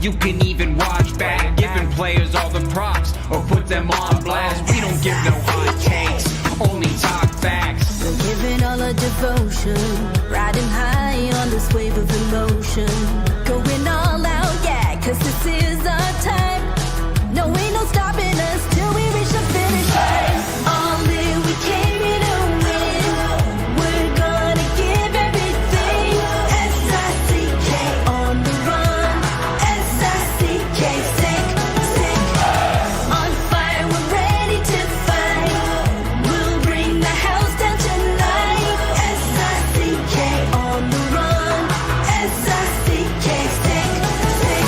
you can even watch back. Giving players all the props or put them on blast. We don't give no hot takes, only talk facts. We're giving all our devotion, riding high on this wave of emotion. Going all out, yeah, cause this is our time. No, ain't no stopping us till we reach the finish line. All in, we came here to win. We're gonna give everything. S-I-C-K on the run. S-I-C-K, sick, sick. On fire, we're ready to fight. We'll bring the house down tonight. S-I-C-K on the run. S-I-C-K, sick, sick.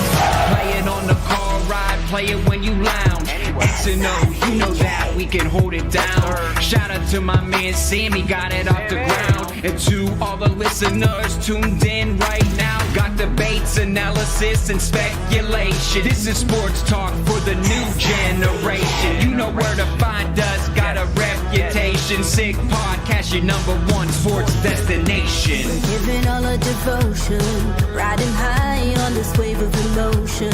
Playing on the car ride, play it when you lounge. X and O, you know that we can hold it down. Shout out to my man Sammy, got it off the ground. And to all the listeners tuned in right now, got debates, analysis, and speculation. This is sports talk for the new generation. You know where to find us, got a reputation. Sick podcast, your #1 sports destination. We're giving all our devotion, riding high on this wave of emotion.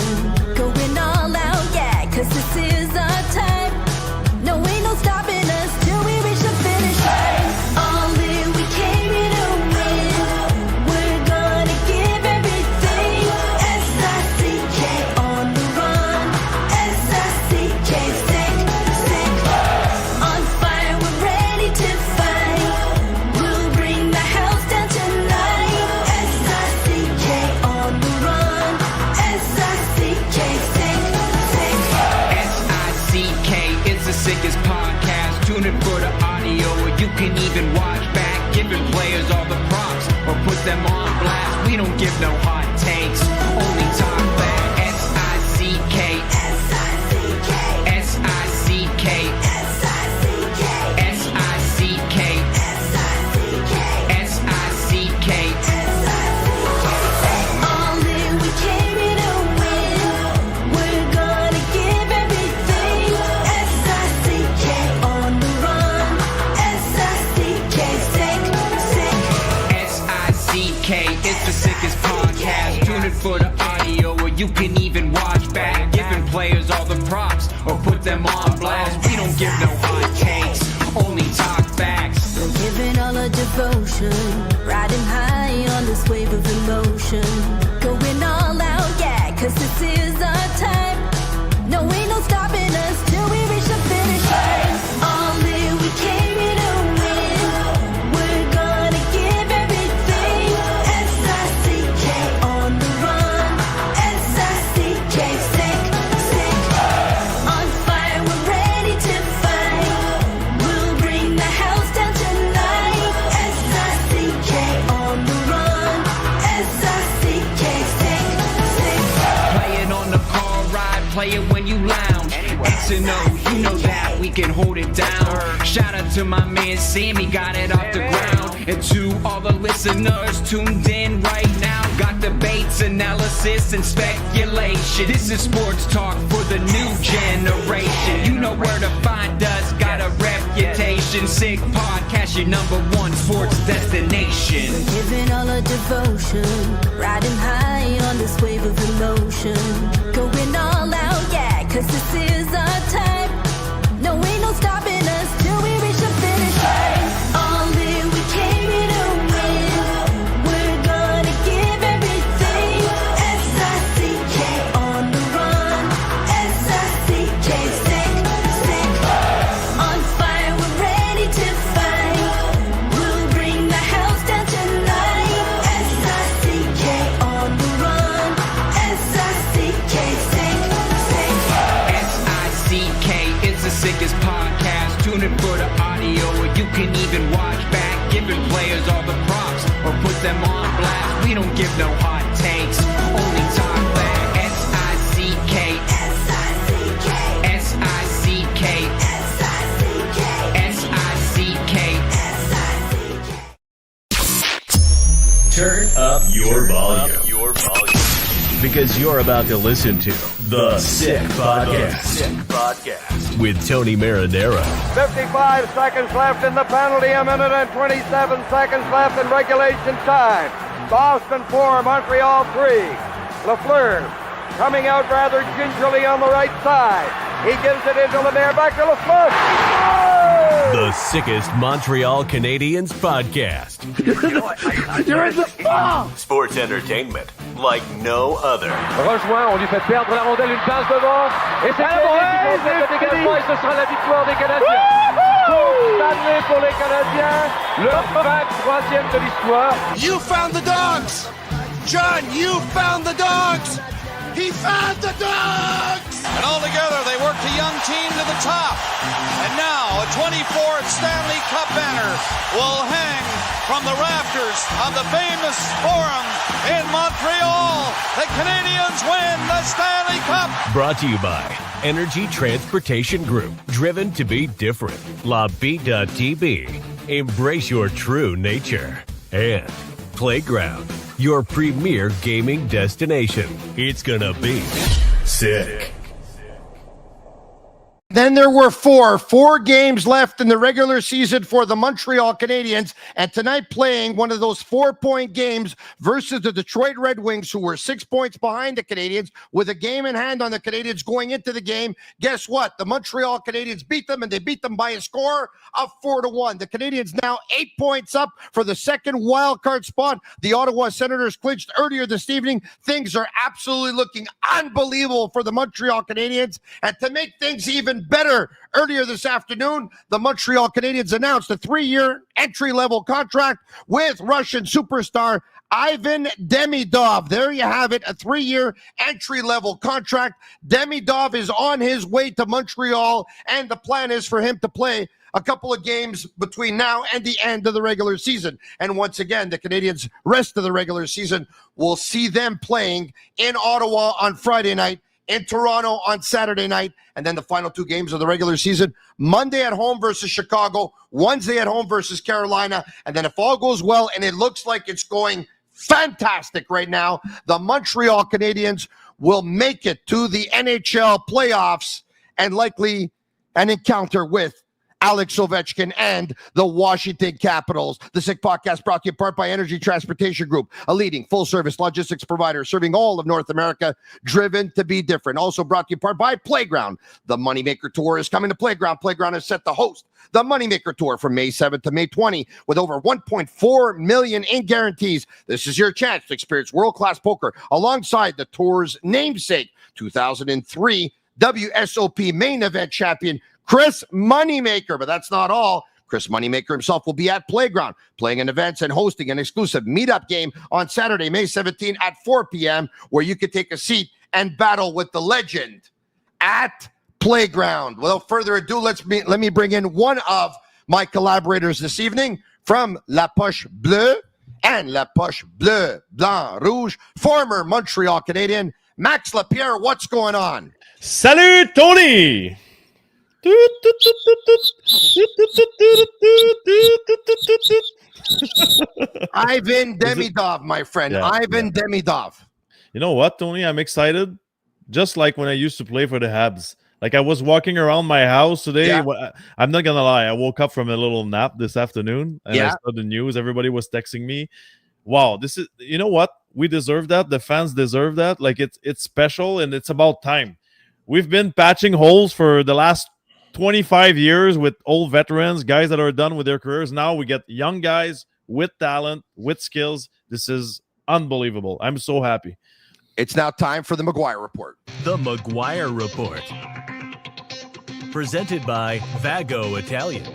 Going all out, yeah, cause this is our time. No, ain't no stopping us till we reach the finish line. All in, we came here to win. We're gonna give everything. S-I-C-K on the run. S-I-C-K, sick, sick. On fire, we're ready to fight. We'll bring the house down tonight. S-I-C-K on the run. S-I-C-K, sick, sick. S-I-C-K is the sickest podcast. Tune in for the audio, or you can even watch back. Giving players all the props or put them on blast. We don't give no hot takes, only talk back. S-I-C-K, S-I-C-K, S-I-C-K, S-I-C-K, S-I-C-K, S-I-C-K, S-I-C-K. All in, we came here to win. We're gonna give everything. S-I-C-K on the run. S-I-C-K, sick, sick. S-I-C-K is the sickest podcast. Tune in for the audio, or you can even watch back. Giving players all the props or put them on blast. We don't give no hot takes, only talk facts. We're giving all our devotion, riding high on this wave of emotion. Going all out, yeah, cause this is our time. No, ain't no stopping us till we reach the finish line. All in, we came here to win. We're gonna give everything. S-I-C-K on the run. S-I-C-K, sick, sick. On fire, we're ready to fight. We'll bring the house down tonight. S-I-C-K on the run. S-I-C-K, sick, sick. Playing on the car ride, play it when you lounge. X and O, you know that we can hold it down. Shout out to my man Sammy, got it off the ground. And to all the listeners tuned in right now, got debates, analysis, and speculation. This is sports talk for the new generation. You know where to find us, got a reputation. Sick podcast, your #1 sports destination. We're giving all our devotion, riding high on this wave of emotion. Going all out, yeah, cause this is our time. No, ain't no stopping us till we reach the finish line. All in, we came here to win. We're gonna give everything. S-I-C-K on the run. S-I-C-K, sick, sick. On fire, we're ready to fight. We'll bring the house down tonight. S-I-C-K on the run. S-I-C-K, sick, sick. S-I-C-K is the sickest podcast. Tune in for the audio, or you can even watch back. Giving players all the props or put them on blast. We don't give no hot takes, only talk back. S-I-C-K, S-I-C-K, S-I-C-K, S-I-C-K, S-I-C-K. S-I-C-K. Turn up your volume. Because you're about to listen to The Sick Podcast. With Tony Marinaro. 55 seconds left in the penalty, a minute and 27 seconds left in regulation time. Boston 4, Montreal 3. Lapierre coming out rather gingerly on the right side. He gives it into Lapierre, back to LaFleur. The sickest Montreal Canadiens podcast. You're in the ball! Sports entertainment like no other. Rejoint, on lui fait perdre la rondelle, une passe devant. Et c'est le dégagement et ce sera la victoire des Canadiens. Stanley pour les Canadiens, leur 23e de l'histoire. You found the dogs! John, you found the dogs! He found the dogs! And all together, they worked a young team to the top. And now, a 24th Stanley Cup banner will hang from the rafters of the famous Forum in Montreal. The Canadiens win the Stanley Cup! Brought to you by Energy Transportation Group. Driven to be different. Tibi. Embrace your true nature. And Playground, your premier gaming destination. It's gonna be sick. Then there were four games left in the regular season for the Montreal Canadiens, and tonight playing one of those 4-point games versus the Detroit Red Wings, who were 6 points behind the Canadiens with a game in hand on the Canadiens going into the game. Guess what? The Montreal Canadiens beat them, and they beat them by a score of 4-1. The Canadiens now 8 points up for the second wild card spot. The Ottawa Senators clinched earlier this evening. Things are absolutely looking unbelievable for the Montreal Canadiens, and to make things even better, earlier this afternoon, the Montreal Canadiens announced a 3-year entry-level contract with Russian superstar Ivan Demidov. There you have it, a 3-year entry-level contract. Demidov is on his way to Montreal, and the plan is for him to play a couple of games between now and the end of the regular season. And once again, the Canadiens' rest of the regular season will see them playing in Ottawa on Friday night, in Toronto on Saturday night, and then the final 2 games of the regular season, Monday at home versus Chicago, Wednesday at home versus Carolina, and then if all goes well, and it looks like it's going fantastic right now, the Montreal Canadiens will make it to the NHL playoffs and likely an encounter with Alex Ovechkin and the Washington Capitals. The Sick Podcast brought to you in part by Energy Transportation Group, a leading full-service logistics provider serving all of North America, driven to be different. Also brought to you in part by Playground. The Moneymaker Tour is coming to Playground. Playground is set to host the Moneymaker Tour from May 7th to May 20 with over $1.4 million in guarantees. This is your chance to experience world-class poker alongside the tour's namesake, 2003 WSOP main event champion, Chris Moneymaker. But that's not all. Chris Moneymaker himself will be at Playground, playing in events and hosting an exclusive meetup game on Saturday, May 17 at 4 p.m., where you can take a seat and battle with the legend at Playground. Without further ado, let me bring in one of my collaborators this evening from La Poche Bleue and La Poche Bleu, Blanc, Rouge, former Montreal Canadien, Max Lapierre. What's going on? Salut, Tony! Ivan Demidov, my friend. Demidov. You know what, Tony? I'm excited. Just like when I used to play for the Habs. Like I was walking around my house today. Yeah. I'm not going to lie. I woke up from a little nap this afternoon and I Yeah. saw the news. Everybody was texting me. Wow, this is, you know what? We deserve that. The fans deserve that. Like it's special and it's about time. We've been patching holes for the last 25 years with old veterans, guys that are done with their careers. Now we get young guys with talent, with skills. This is unbelievable. I'm so happy. It's now time for the McGuire Report. The McGuire Report. Presented by Vago Italian.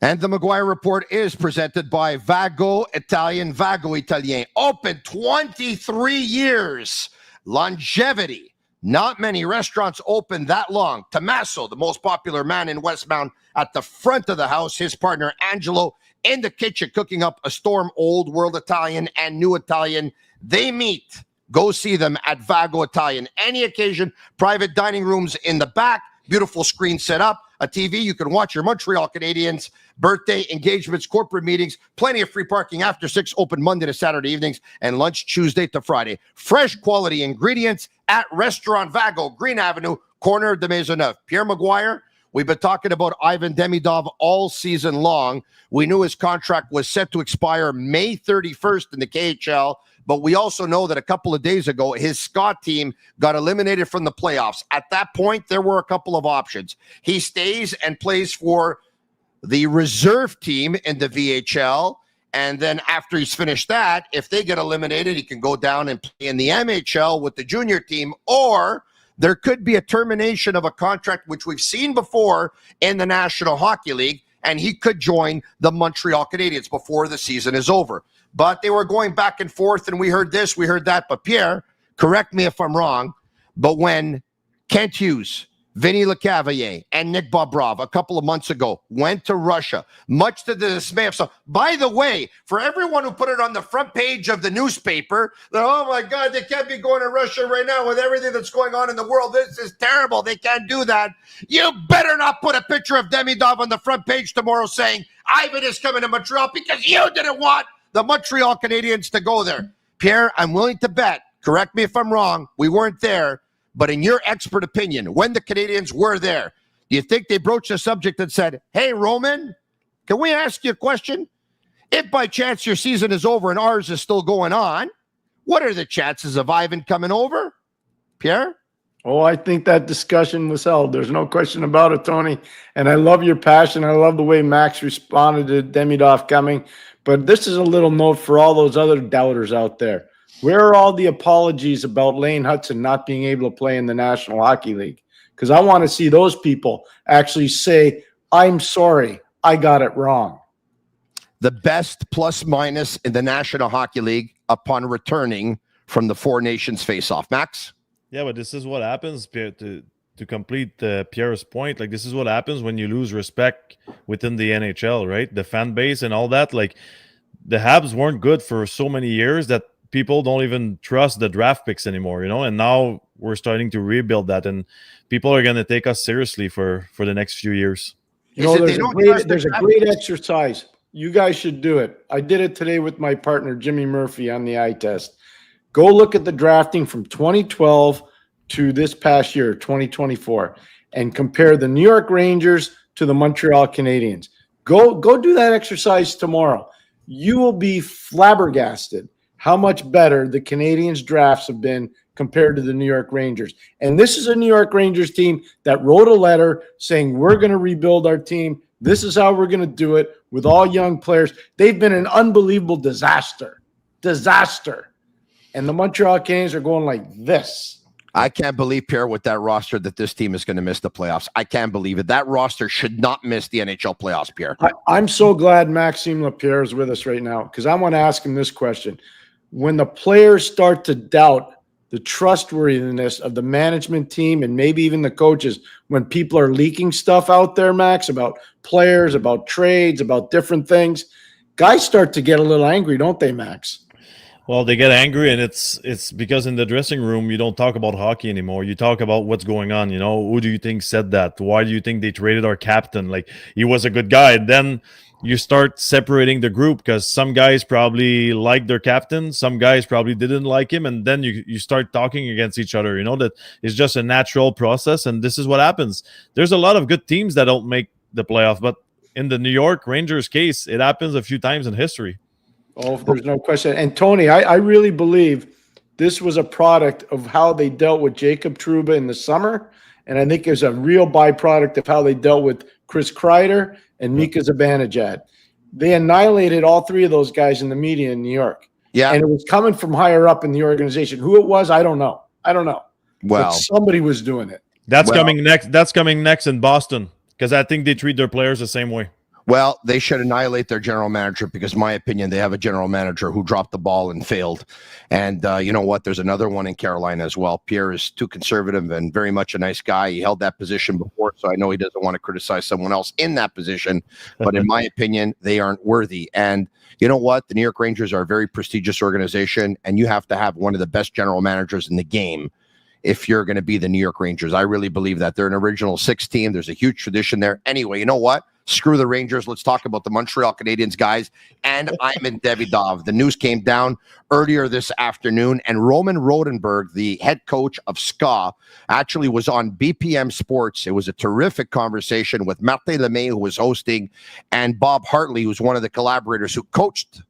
And the McGuire Report is presented by Vago Italian. Vago Italien. Open 23 years. Longevity. Not many restaurants open that long. Tommaso, the most popular man in Westmount, at the front of the house. His partner, Angelo, in the kitchen, cooking up a storm old world Italian and new Italian. They meet. Go see them at Vago Italian. Any occasion, private dining rooms in the back, beautiful screen set up, a TV. You can watch your Montreal Canadiens birthday, engagements, corporate meetings, plenty of free parking after 6, open Monday to Saturday evenings, and lunch Tuesday to Friday. Fresh quality ingredients at Restaurant Vago, Green Avenue, corner of the Maisonneuve. Pierre McGuire, we've been talking about Ivan Demidov all season long. We knew his contract was set to expire May 31st in the KHL, But we also know that a couple of days ago, his Scott team got eliminated from the playoffs. At that point, there were a couple of options. He stays and plays for the reserve team in the VHL. And then after he's finished that, if they get eliminated, he can go down and play in the MHL with the junior team. Or there could be a termination of a contract, which we've seen before in the National Hockey League, and he could join the Montreal Canadiens before the season is over. But they were going back and forth, and we heard this, we heard that. But Pierre, correct me if I'm wrong, but when Kent Hughes, Vinny Lecavalier, and Nick Bobrov a couple of months ago went to Russia, much to the dismay of some. By the way, for everyone who put it on the front page of the newspaper, that, oh my God, they can't be going to Russia right now with everything that's going on in the world. This is terrible. They can't do that. You better not put a picture of Demidov on the front page tomorrow saying, Ivan is coming to Montreal because you didn't want the Montreal Canadiens to go there. Pierre, I'm willing to bet, correct me if I'm wrong, we weren't there, but in your expert opinion, when the Canadiens were there, do you think they broached the subject and said, hey, Roman, can we ask you a question? If by chance your season is over and ours is still going on, what are the chances of Ivan coming over? Pierre? Oh, I think that discussion was held. There's no question about it, Tony. And I love your passion. I love the way Max responded to Demidov coming. But this is a little note for all those other doubters out there. Where are all the apologies about Lane Hudson not being able to play in the National Hockey League? Because I want to see those people actually say, I'm sorry, I got it wrong. The best plus minus in the National Hockey League upon returning from the Four Nations face-off. Max? Yeah, but this is what happens, Pierre, to complete Pierre's point. Like, this is what happens when you lose respect within the NHL, right? The fan base and all that. Like, the Habs weren't good for so many years that people don't even trust the draft picks anymore, you know, and now we're starting to rebuild that, and people are going to take us seriously for the next few years. You know, there's a great exercise. You guys should do it. I did it today with my partner, Jimmy Murphy, on the eye test. Go look at the drafting from 2012 to this past year, 2024, and compare the New York Rangers to the Montreal Canadiens. Go do that exercise tomorrow. You will be flabbergasted how much better the Canadiens drafts have been compared to the New York Rangers. And this is a New York Rangers team that wrote a letter saying, we're going to rebuild our team. This is how we're going to do it with all young players. They've been an unbelievable disaster. And the Montreal Canadiens are going like this. I can't believe, Pierre, with that roster that this team is going to miss the playoffs. I can't believe it. That roster should not miss the NHL playoffs, Pierre. I'm so glad Maxim Lapierre is with us right now because I want to ask him this question. When the players start to doubt the trustworthiness of the management team and maybe even the coaches, when people are leaking stuff out there, Max, about players, about trades, about different things, guys start to get a little angry, don't they, Max? Well, they get angry, and it's because in the dressing room, you don't talk about hockey anymore. You talk about what's going on, you know. Who do you think said that? Why do you think they traded our captain? Like, he was a good guy. And then you start separating the group because some guys probably liked their captain, some guys probably didn't like him, and then you start talking against each other. You know, that is just a natural process, and this is what happens. There's a lot of good teams that don't make the playoff, but in the New York Rangers case, it happens a few times in history. Oh, there's no question. And Tony, I really believe this was a product of how they dealt with Jacob Trouba in the summer, and I think it's a real byproduct of how they dealt with Chris Kreider and Mika Zibanejad. They annihilated all three of those guys in the media in New York. Yeah. And it was coming from higher up in the organization. Who it was, I don't know. Well, but somebody was doing it. That's coming next. That's coming next in Boston because I think they treat their players the same way. Well, they should annihilate their general manager because, in my opinion, they have a general manager who dropped the ball and failed. And you know what? There's another one in Carolina as well. Pierre is too conservative and very much a nice guy. He held that position before, so I know he doesn't want to criticize someone else in that position. But in my opinion, they aren't worthy. And you know what? The New York Rangers are a very prestigious organization, and you have to have one of the best general managers in the game if you're going to be the New York Rangers. I really believe that. They're an original six team. There's a huge tradition there. Anyway, you know what? Screw the Rangers. Let's talk about the Montreal Canadiens, guys. And Ivan Demidov. The news came down earlier this afternoon, and Roman Rodenberg, the head coach of SKA, actually was on BPM Sports. It was a terrific conversation with Martin Lemay, who was hosting, and Bob Hartley, who's one of the collaborators who coached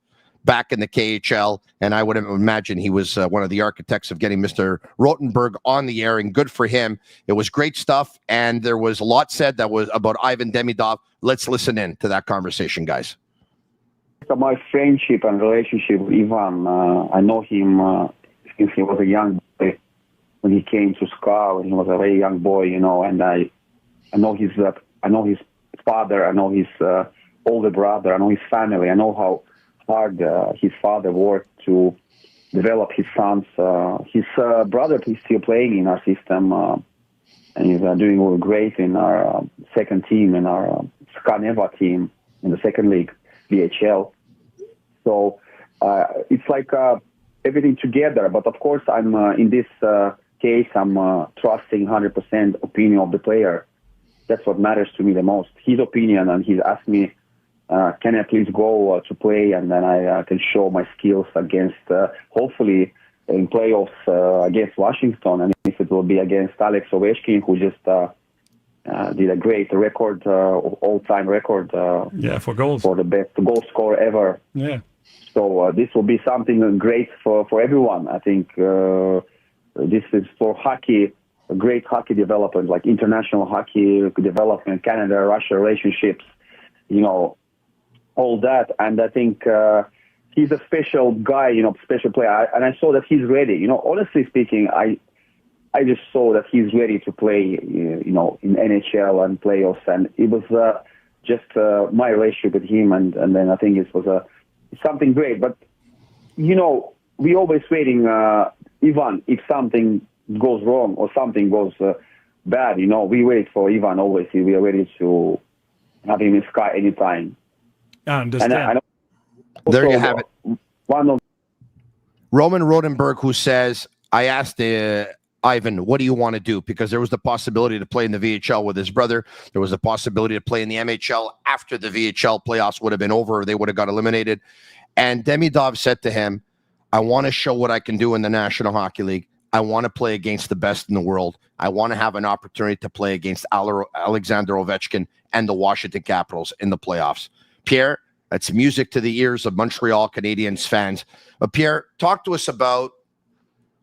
back in the KHL, and I would imagine he was one of the architects of getting Mr. Rotenberg on the air, and good for him. It was great stuff, and there was a lot said that was about Ivan Demidov. Let's listen in to that conversation, guys. So my friendship and relationship with Ivan, I know him since he was a young boy. When he came to SKA, when he was a very young boy, and I know his father, I know his older brother, I know his family, I know how hard his father worked to develop his sons. His brother is still playing in our system, and he's doing great in our second team, in our SKA Neva team in the second league, VHL. So it's like everything together. But of course, I'm in this case, I'm trusting 100% opinion of the player. That's what matters to me the most. His opinion, and he's asked me, can I please go to play, and then I can show my skills against, hopefully, in playoffs against Washington, and if it will be against Alex Ovechkin, who just did a great record, all-time record. For goals. For the best goal scorer ever. Yeah. So this will be something great for everyone. I think this is for hockey, a great hockey development, like international hockey development, Canada-Russia relationships, all that. And I think he's a special guy, special player. And I saw that he's ready. Honestly speaking, I just saw that he's ready to play, in NHL and playoffs. And it was just my relationship with him. And then I think it was something great. But, we always waiting, Ivan, if something goes wrong or something goes bad, we wait for Ivan always. We are ready to have him in SKA anytime. I understand. And There you have it. One of Roman Rotenberg, who says, I asked Ivan, what do you want to do? Because there was the possibility to play in the VHL with his brother. There was a possibility to play in the MHL after the VHL playoffs would have been over, or they would have got eliminated. And Demidov said to him, I want to show what I can do in the National Hockey League. I want to play against the best in the world. I want to have an opportunity to play against Alexander Ovechkin and the Washington Capitals in the playoffs. Pierre, that's music to the ears of Montreal Canadiens fans. But Pierre, talk to us about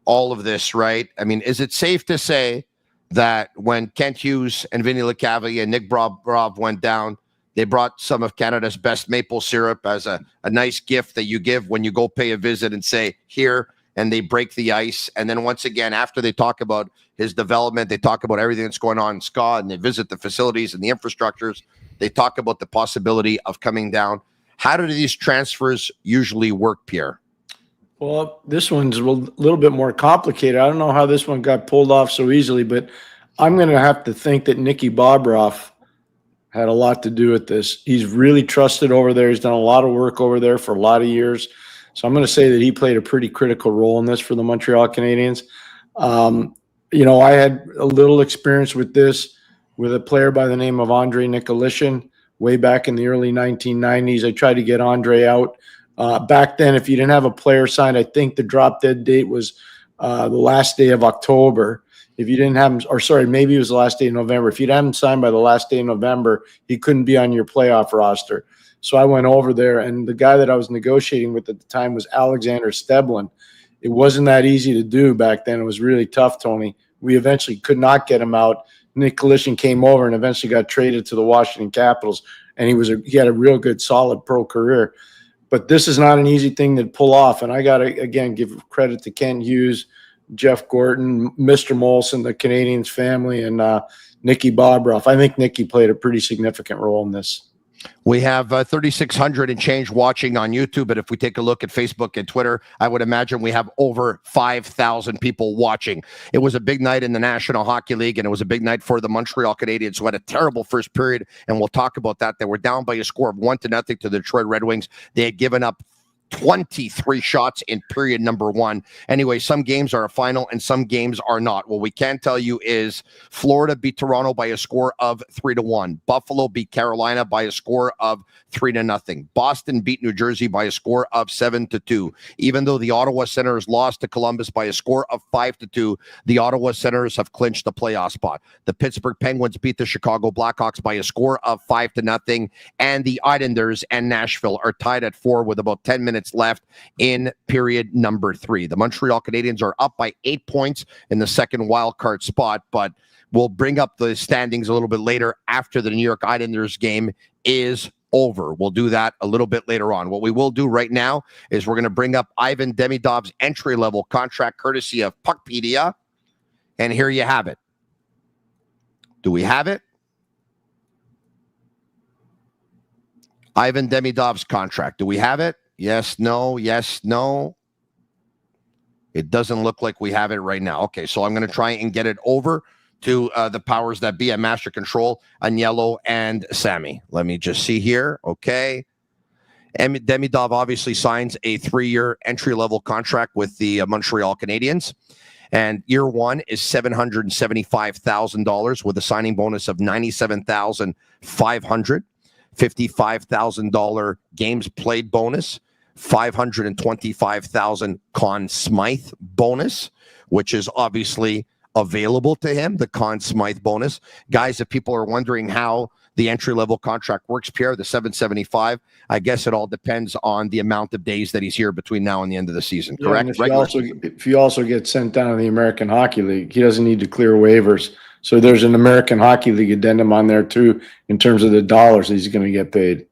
all of this, right? I mean, is it safe to say that when Kent Hughes and Vinny Lecavalier and Nick Brov went down, they brought some of Canada's best maple syrup as a nice gift that you give when you go pay a visit and say, here, and they break the ice. And then once again, after they talk about his development, they talk about everything that's going on in SKA, and they visit the facilities and the infrastructures. They talk about the possibility of coming down. How do these transfers usually work, Pierre? Well, this one's a little bit more complicated. I don't know how this one got pulled off so easily, but I'm going to have to think that Nicky Bobroff had a lot to do with this. He's really trusted over there. He's done a lot of work over there for a lot of years. So I'm going to say that he played a pretty critical role in this for the Montreal Canadiens. I had a little experience with this with a player by the name of Andre Nicolishin way back in the early 1990s. I tried to get Andre out. Back then, if you didn't have a player signed, I think the drop dead date was the last day of October. If you didn't have him, or sorry, maybe it was the last day of November. If you didn't have him signed by the last day of November, he couldn't be on your playoff roster. So I went over there, and the guy that I was negotiating with at the time was Alexander Steblin. It wasn't that easy to do back then. It was really tough, Tony. We eventually could not get him out. Nick Colishin came over and eventually got traded to the Washington Capitals, and he had a real good, solid pro career. But this is not an easy thing to pull off, and I got to, again, give credit to Ken Hughes, Jeff Gorton, Mr. Molson, the Canadiens family, and Nicky Bobroff. I think Nicky played a pretty significant role in this. We have 3,600 and change watching on YouTube, but if we take a look at Facebook and Twitter, I would imagine we have over 5,000 people watching. It was a big night in the National Hockey League, and it was a big night for the Montreal Canadiens, who had a terrible first period, and we'll talk about that. They were down by a score of 1-0 to the Detroit Red Wings. They had given up 23 shots in period number one. Anyway, some games are a final and some games are not. What we can tell you is Florida beat Toronto by a score of 3-1. Buffalo beat Carolina by a score of 3-0. Boston beat New Jersey by a score of 7-2. Even though the Ottawa Senators lost to Columbus by a score of 5-2, the Ottawa Senators have clinched the playoff spot. The Pittsburgh Penguins beat the Chicago Blackhawks by a score of 5-0, and the Islanders and Nashville are tied at 4 with about 10 minutes minutes left in period number 3. The Montreal Canadiens are up by 8 points in the second wild card spot, but we'll bring up the standings a little bit later after the New York Islanders game is over. We'll do that a little bit later on. What we will do right now is we're going to bring up Ivan Demidov's entry-level contract courtesy of Puckpedia, and here you have it. Do we have it? Ivan Demidov's contract. Do we have it? Yes, no, yes, no. It doesn't look like we have it right now. Okay, so I'm going to try and get it over to the powers that be at Master Control, Agnello and Sammy. Let me just see here. Okay. Demidov obviously signs a 3-year entry-level contract with the Montreal Canadiens. And year 1 is $775,000 with a signing bonus of $97,500, $55,000 games played bonus, $525,000 Conn Smythe bonus, which is obviously available to him, the Conn Smythe bonus. Guys, if people are wondering how the entry-level contract works, Pierre, the $775, I guess it all depends on the amount of days that he's here between now and the end of the season, correct? If you also get sent down to the American Hockey League, he doesn't need to clear waivers. So there's an American Hockey League addendum on there too in terms of the dollars he's going to get paid.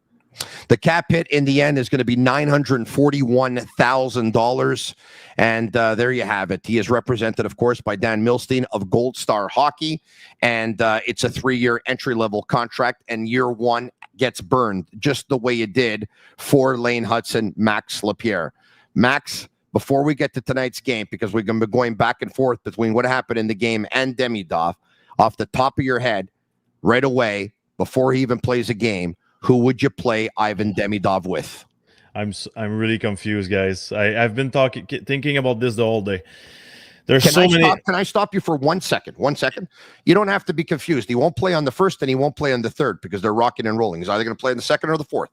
The cap hit in the end is going to be $941,000. And there you have it. He is represented, of course, by Dan Milstein of Gold Star Hockey. And it's a 3-year entry-level contract. And year 1 gets burned just the way it did for Lane Hudson, Max Lapierre. Max, before we get to tonight's game, because we're going to be going back and forth between what happened in the game and Demidov, off the top of your head, right away, before he even plays a game, who would you play Ivan Demidov with? I'm really confused, guys. I've been thinking about this the whole day. There's so many. Can I stop you for 1 second? 1 second. You don't have to be confused. He won't play on the first and he won't play on the third because they're rocking and rolling. He's either going to play on the second or the fourth.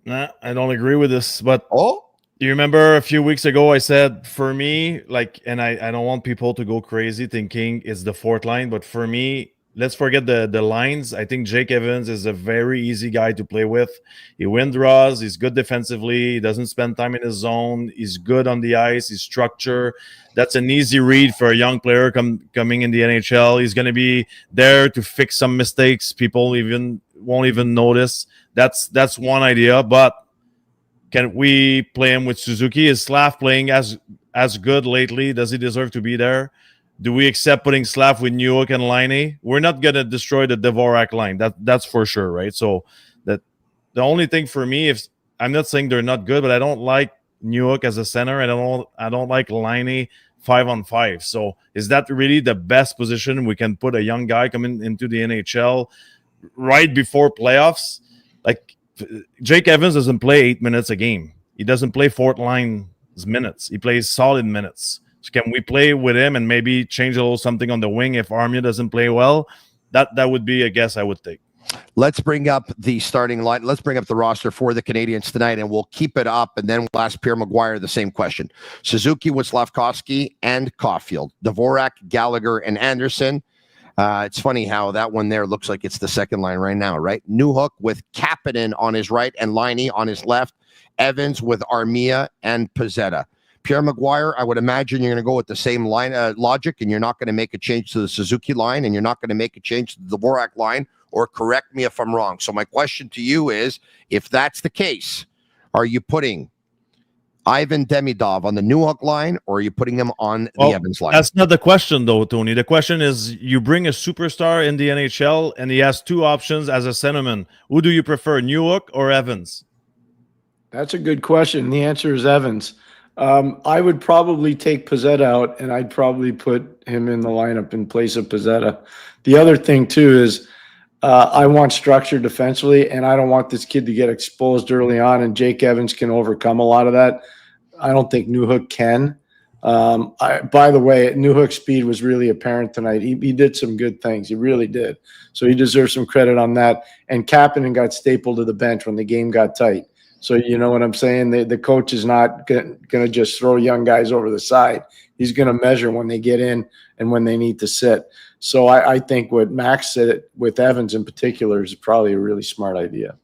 Nah, I don't agree with this. But do you remember a few weeks ago I said for me, and I don't want people to go crazy thinking it's the fourth line, but for me, let's forget the lines. I think Jake Evans is a very easy guy to play with. He wins draws. He's good defensively. He doesn't spend time in his zone. He's good on the ice. He's structured. That's an easy read for a young player coming in the NHL. He's going to be there to fix some mistakes. People won't even notice. That's one idea. But can we play him with Suzuki? Is Slav playing as good lately? Does he deserve to be there? Do we accept putting Slav with Newhook and Laine? We're not going to destroy the Dvorak line. That's for sure, right? So that the only thing for me, if I'm not saying they're not good, but I don't like Newhook as a center. I don't like Laine 5-on-5. So is that really the best position we can put a young guy coming into the NHL right before playoffs? Like Jake Evans doesn't play 8 minutes a game. He doesn't play fourth line minutes. He plays solid minutes. Can we play with him and maybe change a little something on the wing if Armia doesn't play well? That would be a guess I would take. Let's bring up the starting line. Let's bring up the roster for the Canadiens tonight, and we'll keep it up, and then we'll ask Pierre McGuire the same question. Suzuki with Slavkovsky and Caulfield. Dvorak, Gallagher, and Anderson. It's funny how that one there looks like it's the second line right now, right? Newhook with Kapanen on his right and Laine on his left. Evans with Armia and Pezzetta. Pierre McGuire, I would imagine you're going to go with the same line logic, and you're not going to make a change to the Suzuki line, and you're not going to make a change to the Dvorak line, or correct me if I'm wrong. So my question to you is, if that's the case, are you putting Ivan Demidov on the Newhook line, or are you putting him on the Evans line? That's not the question, though, Tony. The question is, you bring a superstar in the NHL, and he has 2 options as a centerman. Who do you prefer, Newhook or Evans? That's a good question. The answer is Evans. I would probably take Pezzetta out, and I'd probably put him in the lineup in place of Pezzetta. The other thing, too, is I want structure defensively, and I don't want this kid to get exposed early on, and Jake Evans can overcome a lot of that. I don't think Newhook can. By the way, Newhook's speed was really apparent tonight. He did some good things. He really did. So he deserves some credit on that. And Kapanen got stapled to the bench when the game got tight. So you know what I'm saying? The coach is not going to just throw young guys over the side. He's going to measure when they get in and when they need to sit. So I think what Max said with Evans in particular is probably a really smart idea.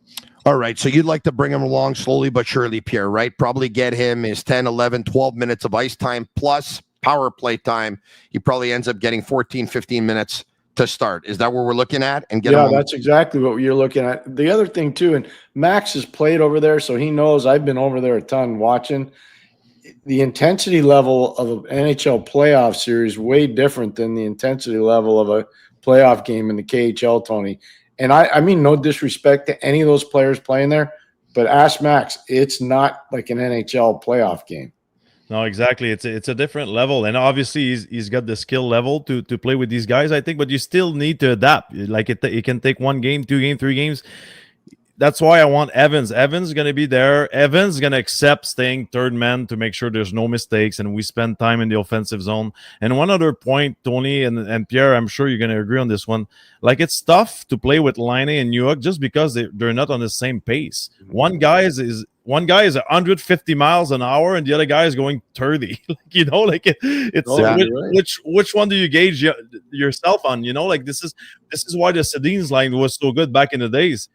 All right, so you'd like to bring him along slowly but surely, Pierre, right? Probably get him his 10, 11, 12 minutes of ice time plus power play time. He probably ends up getting 14, 15 minutes to start. Is that what we're looking at? And get him that's exactly what you're looking at. The other thing, too, and Max has played over there, so he knows. I've been over there a ton watching. The intensity level of an NHL playoff series way different than the intensity level of a playoff game in the KHL, Tony. And I mean, no disrespect to any of those players playing there, but ask Max, it's not like an NHL playoff game. No, exactly. It's a different level, and obviously he's got the skill level to play with these guys, I think. But you still need to adapt. Like it can take 1 game, 2 games, 3 games. That's why I want Evans. Evans is going to be there. Evans is going to accept staying third man to make sure there's no mistakes and we spend time in the offensive zone. And one other point, Tony and Pierre, I'm sure you're going to agree on this one. Like, it's tough to play with Laine and New York just because they're not on the same pace. One guy is 150 miles an hour and the other guy is going 30. Which one do you gauge yourself on? This is why the Sedins line was so good back in the days.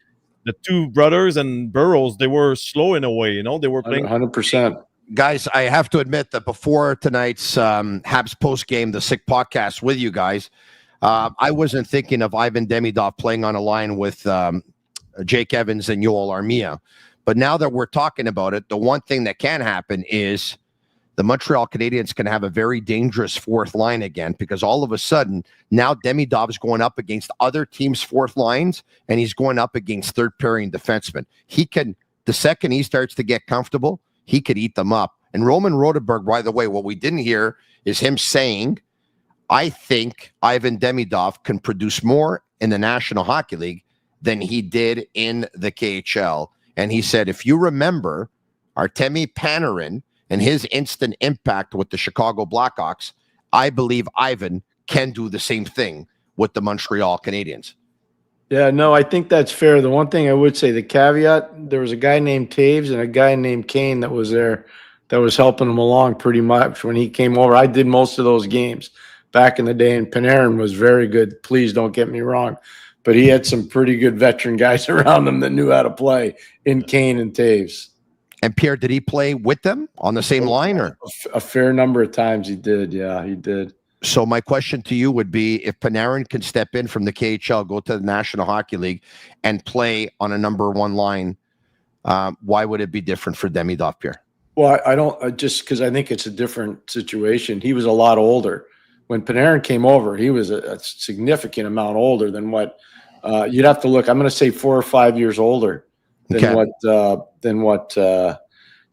The two brothers and Burrows, they were slow in a way, they were playing 100%. Guys, I have to admit that before tonight's Habs post game, the Sick podcast with you guys, I wasn't thinking of Ivan Demidov playing on a line with Jake Evans and Yoel Armia. But now that we're talking about it, the one thing that can happen is the Montreal Canadiens can have a very dangerous fourth line again, because all of a sudden now Demidov's going up against other teams' fourth lines and he's going up against third pairing defensemen. The second he starts to get comfortable, he could eat them up. And Roman Rodenberg, by the way, what we didn't hear is him saying, I think Ivan Demidov can produce more in the National Hockey League than he did in the KHL. And he said, if you remember Artemi Panarin and his instant impact with the Chicago Blackhawks, I believe Ivan can do the same thing with the Montreal Canadiens. Yeah, no, I think that's fair. The one thing I would say, the caveat, there was a guy named Taves and a guy named Kane that was there that was helping him along pretty much when he came over. I did most of those games back in the day, and Panarin was very good. Please don't get me wrong. But he had some pretty good veteran guys around him that knew how to play in Kane and Taves. And Pierre, did he play with them on the same line? Or a fair number of times he did. Yeah, he did. So my question to you would be, if Panarin can step in from the KHL, go to the National Hockey League, and play on a number one line, why would it be different for Demidov, Pierre? Well, I don't just because I think it's a different situation. He was a lot older. When Panarin came over, he was a significant amount older than what you'd have to look. I'm going to say 4 or 5 years older than what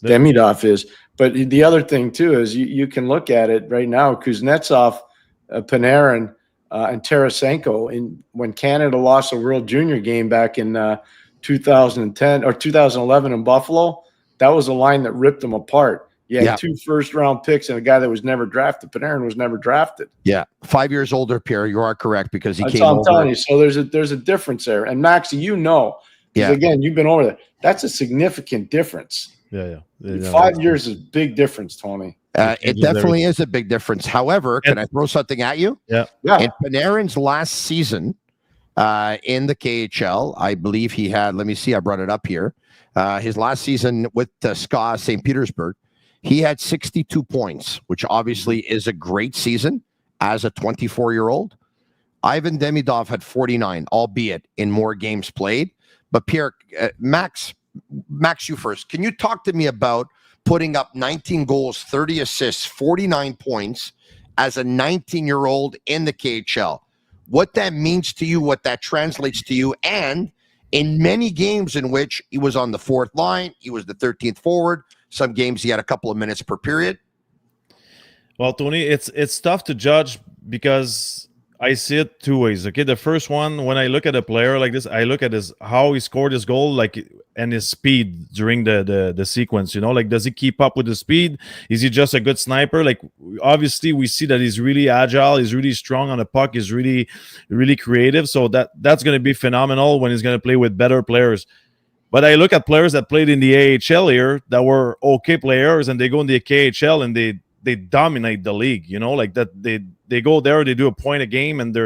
Demidov is. But the other thing too is you can look at it right now. Kuznetsov, Panarin, and Tarasenko. When Canada lost a World Junior game back in 2010 or 2011 in Buffalo, that was a line that ripped them apart. You had 2 first-round picks and a guy that was never drafted. Panarin was never drafted. Yeah, 5 years older, Pierre. You are correct, because he came over. I'm telling you. So there's a difference there. And Maxie, again, you've been over there. That's a significant difference. Yeah. 5 years is a big difference, Tony. It definitely is a big difference. However, can I throw something at you? Yeah. In Panarin's last season in the KHL, I believe he had, let me see, I brought it up here. His last season with SKA St. Petersburg, he had 62 points, which obviously is a great season as a 24-year-old. Ivan Demidov had 49, albeit in more games played. But Pierre, Max, you first. Can you talk to me about putting up 19 goals, 30 assists, 49 points as a 19-year-old in the KHL? What that means to you, what that translates to you, and in many games in which he was on the fourth line, he was the 13th forward. Some games he had a couple of minutes per period. Well, Tony, it's tough to judge because I see it 2 ways. Okay, the first one, when I look at a player like this, I look at how he scored his goal, and his speed during the sequence. Does he keep up with the speed? Is he just a good sniper? Obviously, we see that he's really agile. He's really strong on the puck. He's really, really creative. So that's going to be phenomenal when he's going to play with better players. But I look at players that played in the AHL here that were okay players, and they go in the KHL and they dominate the league. You know, like that they go there, they do a point a game, and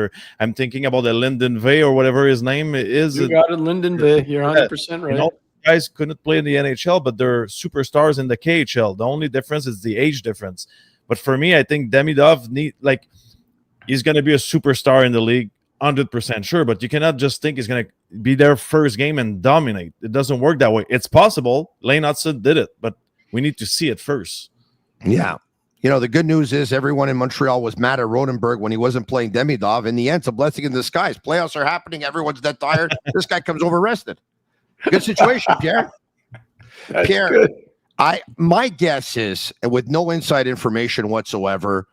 I'm thinking about the Lyndon Vey or whatever his name is. You got it, Lyndon Vey. You're 100% right. You know, guys couldn't play in the NHL, but they're superstars in the KHL. The only difference is the age difference. But for me, I think Demidov he's going to be a superstar in the league, 100% sure. But you cannot just think he's going to be their first game and dominate. It doesn't work that way. It's possible. Lane Hudson did it, but we need to see it first. Yeah. You know, the good news is everyone in Montreal was mad at Rodenberg when he wasn't playing Demidov. In the end, it's a blessing in disguise. Playoffs are happening. Everyone's dead tired. This guy comes over rested. Good situation, Pierre. Pierre, good. My guess is, with no inside information whatsoever,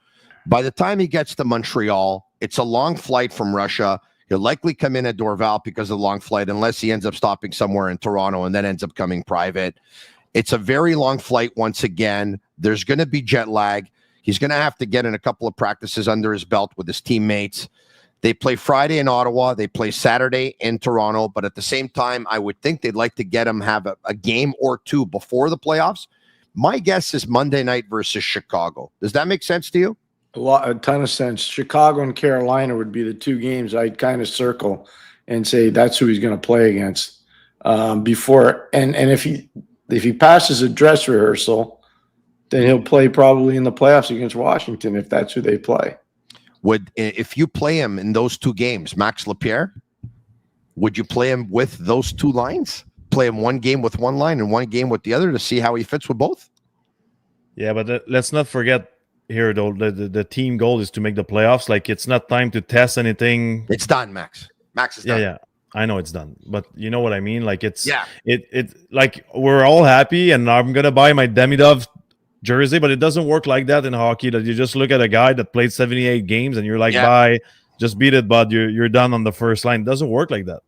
by the time he gets to Montreal, it's a long flight from Russia. He'll likely come in at Dorval because of the long flight, unless he ends up stopping somewhere in Toronto and then ends up coming private. It's a very long flight once again. There's going to be jet lag. He's going to have to get in a couple of practices under his belt with his teammates. They play Friday in Ottawa. They play Saturday in Toronto. But at the same time, I would think they'd like to get him have a game or two before the playoffs. My guess is Monday night versus Chicago. Does that make sense to you? A ton of sense. Chicago and Carolina would be the two games I'd kind of circle and say that's who he's going to play against before. And if he passes a dress rehearsal, then he'll play probably in the playoffs against Washington if that's who they play. If you play him in those two games, Max Lapierre, would you play him with those two lines? Play him one game with one line and one game with the other to see how he fits with both? Yeah, but let's not forget here, though, the team goal is to make the playoffs. Like, it's not time to test anything. It's done, Max. Max is done. Yeah. I know it's done, but you know what I mean? Like, it like we're all happy, and I'm gonna buy my Demidov jersey, but it doesn't work like that in hockey. That you just look at a guy that played 78 games and you're like, bye, just beat it, bud. You're done on the first line. It doesn't work like that.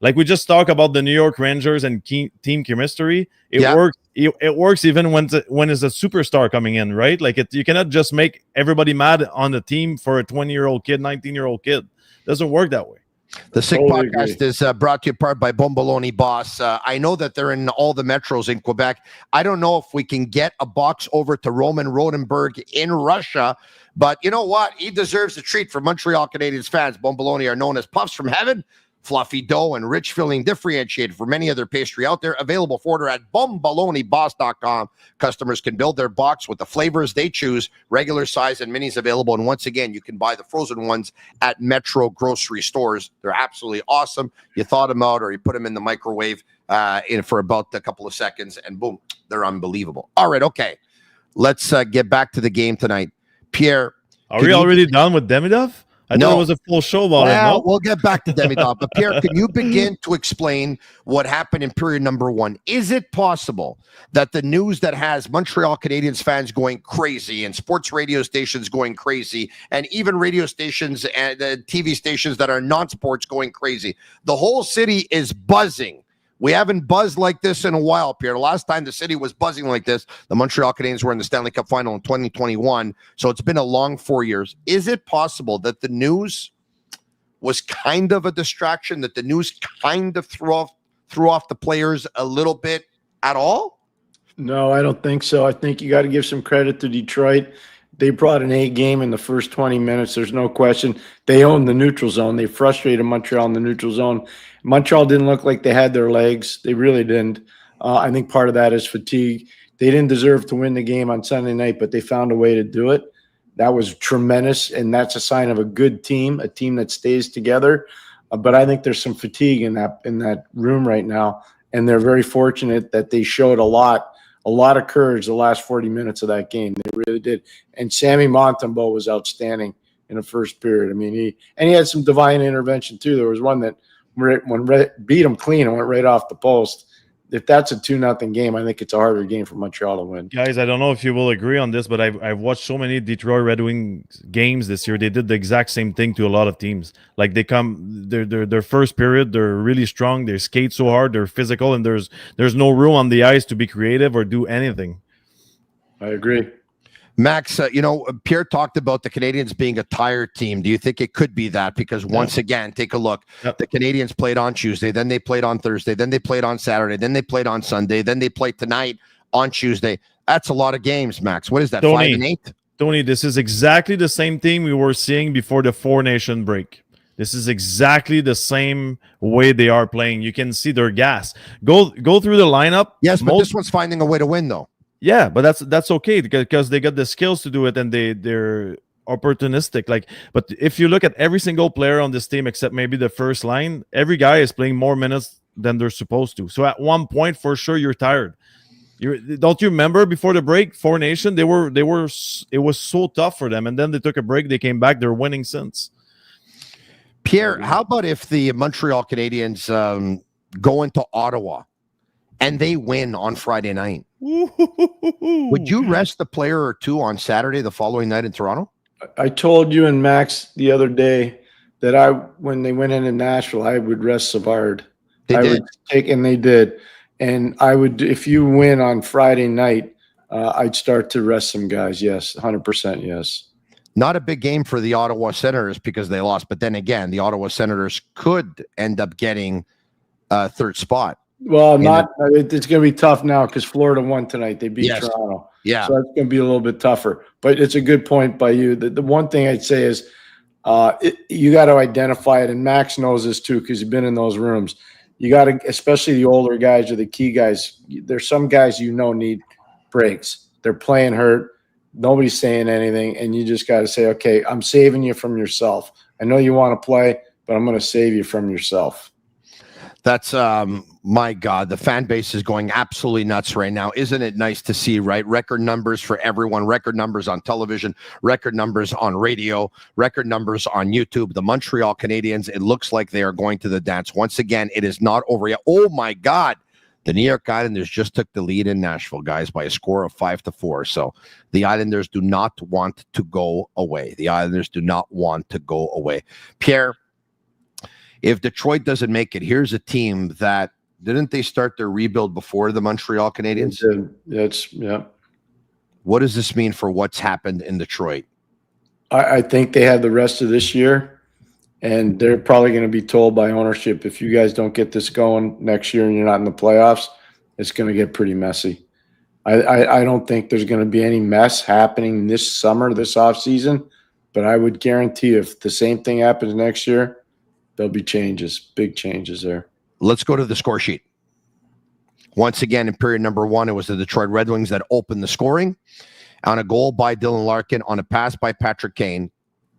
Like, we just talk about the New York Rangers and team chemistry. It works. It works even when it's a superstar coming in, right? Like, you cannot just make everybody mad on the team for a 20-year-old kid, 19-year-old kid. It doesn't work that way. The Sick Podcast is brought to you part by Bomboloni Boss. I know that they're in all the metros in Quebec. I don't know if we can get a box over to Roman Rodenberg in Russia, but you know what? He deserves a treat for Montreal Canadiens fans. Bomboloni are known as puffs from heaven, fluffy dough and rich filling, differentiated from any other pastry out there. Available for order at bomboloniboss.com. Customers can build their box with the flavors they choose, regular size and minis available. And once again, you can buy the frozen ones at Metro grocery stores. They're absolutely awesome. You thaw them out or you put them in the microwave for about a couple of seconds, and boom, they're unbelievable. All right, okay. Let's get back to the game tonight. Pierre. Are we already done with Demidov? I thought it was a full show about it. No? We'll get back to Demidov. But Pierre, can you begin to explain what happened in period number one? Is it possible that the news that has Montreal Canadiens fans going crazy and sports radio stations going crazy and even radio stations and TV stations that are non-sports going crazy, the whole city is buzzing? We haven't buzzed like this in a while, Pierre. Last time the city was buzzing like this, the Montreal Canadiens were in the Stanley Cup final in 2021. So it's been a long 4 years. Is it possible that the news was kind of a distraction, that the news kind of threw off the players a little bit at all? No, I don't think so. I think you got to give some credit to Detroit. They brought an A game in the first 20 minutes. There's no question. They owned the neutral zone. They frustrated Montreal in the neutral zone. Montreal didn't look like they had their legs. They really didn't. I think part of that is fatigue. They didn't deserve to win the game on Sunday night, but they found a way to do it. That was tremendous, and that's a sign of a good team, a team that stays together. But I think there's some fatigue in that room right now, and they're very fortunate that they showed a lot of courage the last 40 minutes of that game. They really did. And Sammy Montembeault was outstanding in the first period. I mean, he had some divine intervention too. There was one that beat him clean and went right off the post. If that's a 2-0 game, I think it's a harder game for Montreal to win. Guys, I don't know if you will agree on this, but I've watched so many Detroit Red Wings games this year. They did the exact same thing to a lot of teams. Like, their first period, they're really strong. They skate so hard. They're physical, and there's no room on the ice to be creative or do anything. I agree. Max, Pierre talked about the Canadiens being a tired team. Do you think it could be that? Because once again, take a look. Yep. The Canadiens played on Tuesday, then they played on Thursday, then they played on Saturday, then they played on Sunday, then they played tonight on Tuesday. That's a lot of games, Max. What is that? Tony. 5 and 8? Tony, this is exactly the same thing we were seeing before the Four Nation break. This is exactly the same way they are playing. You can see their gas. Go through the lineup. Yes, but this one's finding a way to win, though. Yeah, but that's okay because they got the skills to do it and they're opportunistic. Like, but if you look at every single player on this team except maybe the first line, every guy is playing more minutes than they're supposed to. So at one point, for sure, you're tired. Don't you remember before the break, Four Nation? It was so tough for them, and then they took a break. They came back. They're winning since. Pierre, how about if the Montreal Canadiens go into Ottawa and they win on Friday night? Would you rest a player or two on Saturday, the following night in Toronto? I told you and Max the other day that when they went into Nashville, I would rest Savard. They did. And I would, if you win on Friday night, I'd start to rest some guys. Yes, 100%. Yes. Not a big game for the Ottawa Senators because they lost. But then again, the Ottawa Senators could end up getting third spot. Well, it's going to be tough now because Florida won tonight. They beat Toronto. Yeah. So it's going to be a little bit tougher. But it's a good point by you. The one thing I'd say is you got to identify it. And Max knows this too because he's been in those rooms. You got to, especially the older guys or the key guys, there's some guys need breaks. They're playing hurt. Nobody's saying anything. And you just got to say, okay, I'm saving you from yourself. I know you want to play, but I'm going to save you from yourself. That's, my God, the fan base is going absolutely nuts right now. Isn't it nice to see, right? Record numbers for everyone, record numbers on television, record numbers on radio, record numbers on YouTube. The Montreal Canadiens, it looks like they are going to the dance. Once again, it is not over yet. Oh, my God. The New York Islanders just took the lead in Nashville, guys, by a score of 5-4. So the Islanders do not want to go away. The Islanders do not want to go away. Pierre, if Detroit doesn't make it, here's a team that didn't they start their rebuild before the Montreal Canadiens? Yeah. What does this mean for what's happened in Detroit? I think they had the rest of this year, and they're probably going to be told by ownership, if you guys don't get this going next year and you're not in the playoffs, it's going to get pretty messy. I don't think there's going to be any mess happening this summer, this offseason, but I would guarantee if the same thing happens next year, there'll be changes, big changes there. Let's go to the score sheet. Once again, in period number 1, it was the Detroit Red Wings that opened the scoring on a goal by Dylan Larkin, on a pass by Patrick Kane.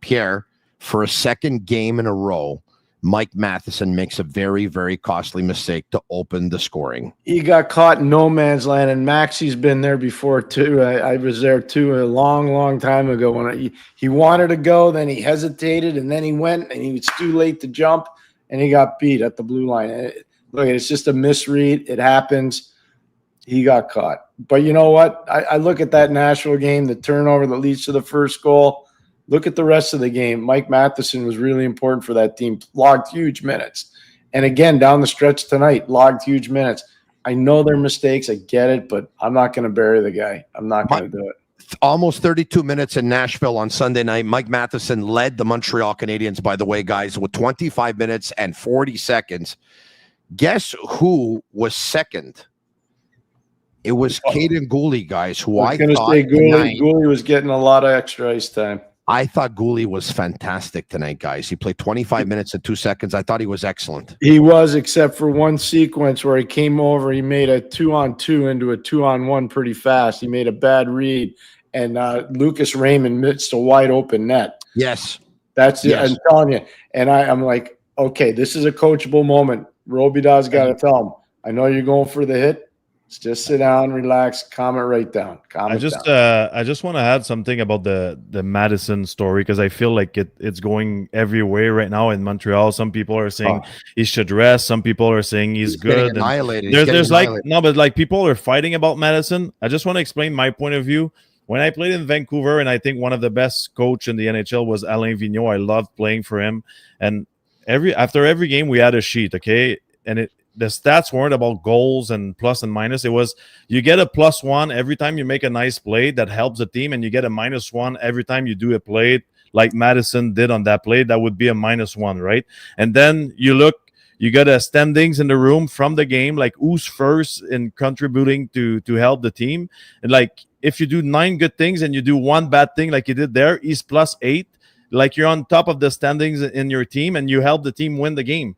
Pierre, for a second game in a row, Mike Matheson makes a very, very costly mistake to open the scoring. He got caught in no man's land, and Maxi's been there before too. I was there too a long, long time ago when he wanted to go, then he hesitated, and then he went, and he was too late to jump, and he got beat at the blue line. Look, it's just a misread. It happens. He got caught. But you know what? I look at that Nashville game, the turnover that leads to the first goal. Look at the rest of the game. Mike Matheson was really important for that team, logged huge minutes. And again, down the stretch tonight, logged huge minutes. I know they're mistakes. I get it, but I'm not going to bury the guy. I'm not going to do it. Almost 32 minutes in Nashville on Sunday night. Mike Matheson led the Montreal Canadiens, by the way, guys, with 25 minutes and 40 seconds. Guess who was second? It was Caden Gooley, guys, who I thought Gooley was getting a lot of extra ice time. I thought Gooley was fantastic tonight, guys. He played 25 minutes and 2 seconds. I thought he was excellent. He was, except for one sequence where he came over. He made a 2-on-2 into a 2-on-1 pretty fast. He made a bad read, and Lucas Raymond missed a wide open net. Yes. That's it. I'm telling you. And I'm like, okay, this is a coachable moment. Robidaw's got to tell him, I know you're going for the hit. Just sit down, relax, calm it right down. I just want to add something about the Madison story because I feel like it's going everywhere right now in Montreal. Some people are saying he should rest. Some people are saying he's good. Annihilated. There's like no, but like people are fighting about Madison. I just want to explain my point of view. When I played in Vancouver, and I think one of the best coach in the NHL was Alain Vigneault. I loved playing for him, and after every game we had a sheet, okay, and the stats weren't about goals and plus and minus. It was you get a +1 every time you make a nice play that helps the team, and you get a -1 every time you do a play like Madison did on that play. That would be a -1, right? And then you look You got a standings in the room from the game, like who's first in contributing to help the team. And like if you do 9 good things and you do 1 bad thing like you did there, he's +8. Like you're on top of the standings in your team and you help the team win the game,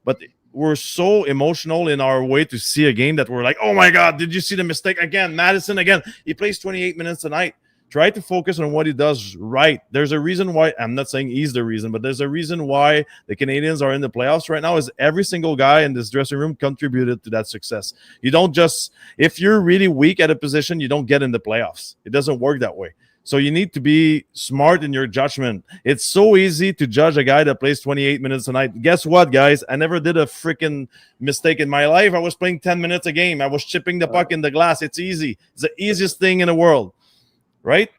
But we're so emotional in our way to see a game that we're like, oh my God, did you see the mistake again? Madison again. He plays 28 minutes tonight. Try to focus on what he does right. There's a reason why, I'm not saying he's the reason, but there's a reason why the Canadiens are in the playoffs right now is every single guy in this dressing room contributed to that success. You don't just, if you're really weak at a position, you don't get in the playoffs. It doesn't work that way. So you need to be smart in your judgment. It's so easy to judge a guy that plays 28 minutes tonight. Guess what, guys? I never did a freaking mistake in my life. I was playing 10 minutes a game. I was chipping the puck in the glass. It's easy. It's the easiest thing in the world, right?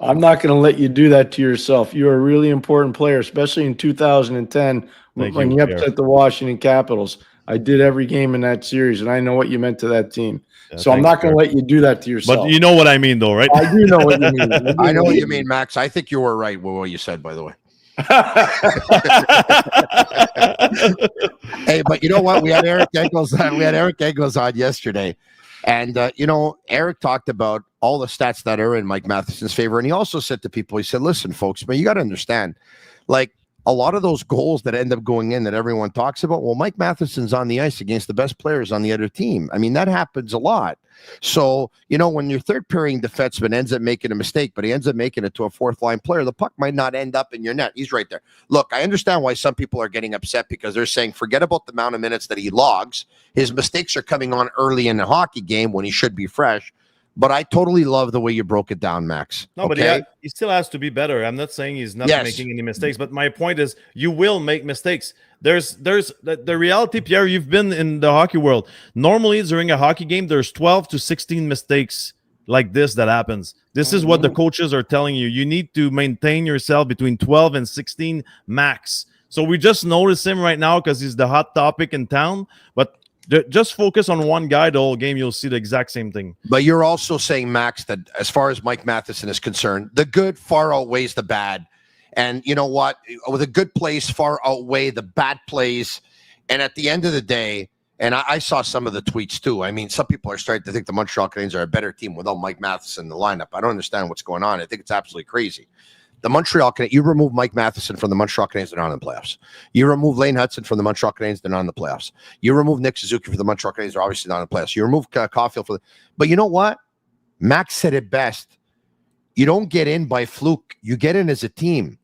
I'm not going to let you do that to yourself. You're a really important player, especially in 2010 when you upset the Washington Capitals. I did every game in that series, and I know what you meant to that team. So I'm not going to let you do that to yourself. But you know what I mean, though, right? I do know what you mean. I know what you mean, Max. I think you were right with what you said, by the way. Hey, but you know what? We had Eric Engels on yesterday. And, Eric talked about all the stats that are in Mike Matheson's favor. And he also said to people, he said, listen, folks, but you got to understand, like, a lot of those goals that end up going in that everyone talks about, well, Mike Matheson's on the ice against the best players on the other team. I mean, that happens a lot. So, when your third pairing defenseman ends up making a mistake, but he ends up making it to a fourth line player, the puck might not end up in your net. He's right there. Look, I understand why some people are getting upset because they're saying, forget about the amount of minutes that he logs. His mistakes are coming on early in the hockey game when he should be fresh. But I totally love the way you broke it down, Max. No, but he still has to be better. I'm not saying he's not making any mistakes, but my point is you will make mistakes. There's the reality, Pierre, you've been in the hockey world. Normally during a hockey game, there's 12 to 16 mistakes like this that happens. This is what the coaches are telling you. You need to maintain yourself between 12 and 16 max. So we just notice him right now because he's the hot topic in town, but just focus on one guy the whole game. You'll see the exact same thing. But you're also saying, Max, that as far as Mike Matheson is concerned, the good far outweighs the bad. And you know what? The good plays far outweigh the bad plays. And at the end of the day, and I saw some of the tweets too. I mean, some people are starting to think the Montreal Canadiens are a better team without Mike Matheson in the lineup. I don't understand what's going on. I think it's absolutely crazy. The Montreal Canadiens, you remove Mike Matheson from the Montreal Canadiens, they're not in the playoffs. You remove Lane Hudson from the Montreal Canadiens, they're not in the playoffs. You remove Nick Suzuki from the Montreal Canadiens, they're obviously not in the playoffs. You remove Caulfield but you know what? Max said it best. You don't get in by fluke. You get in as a team.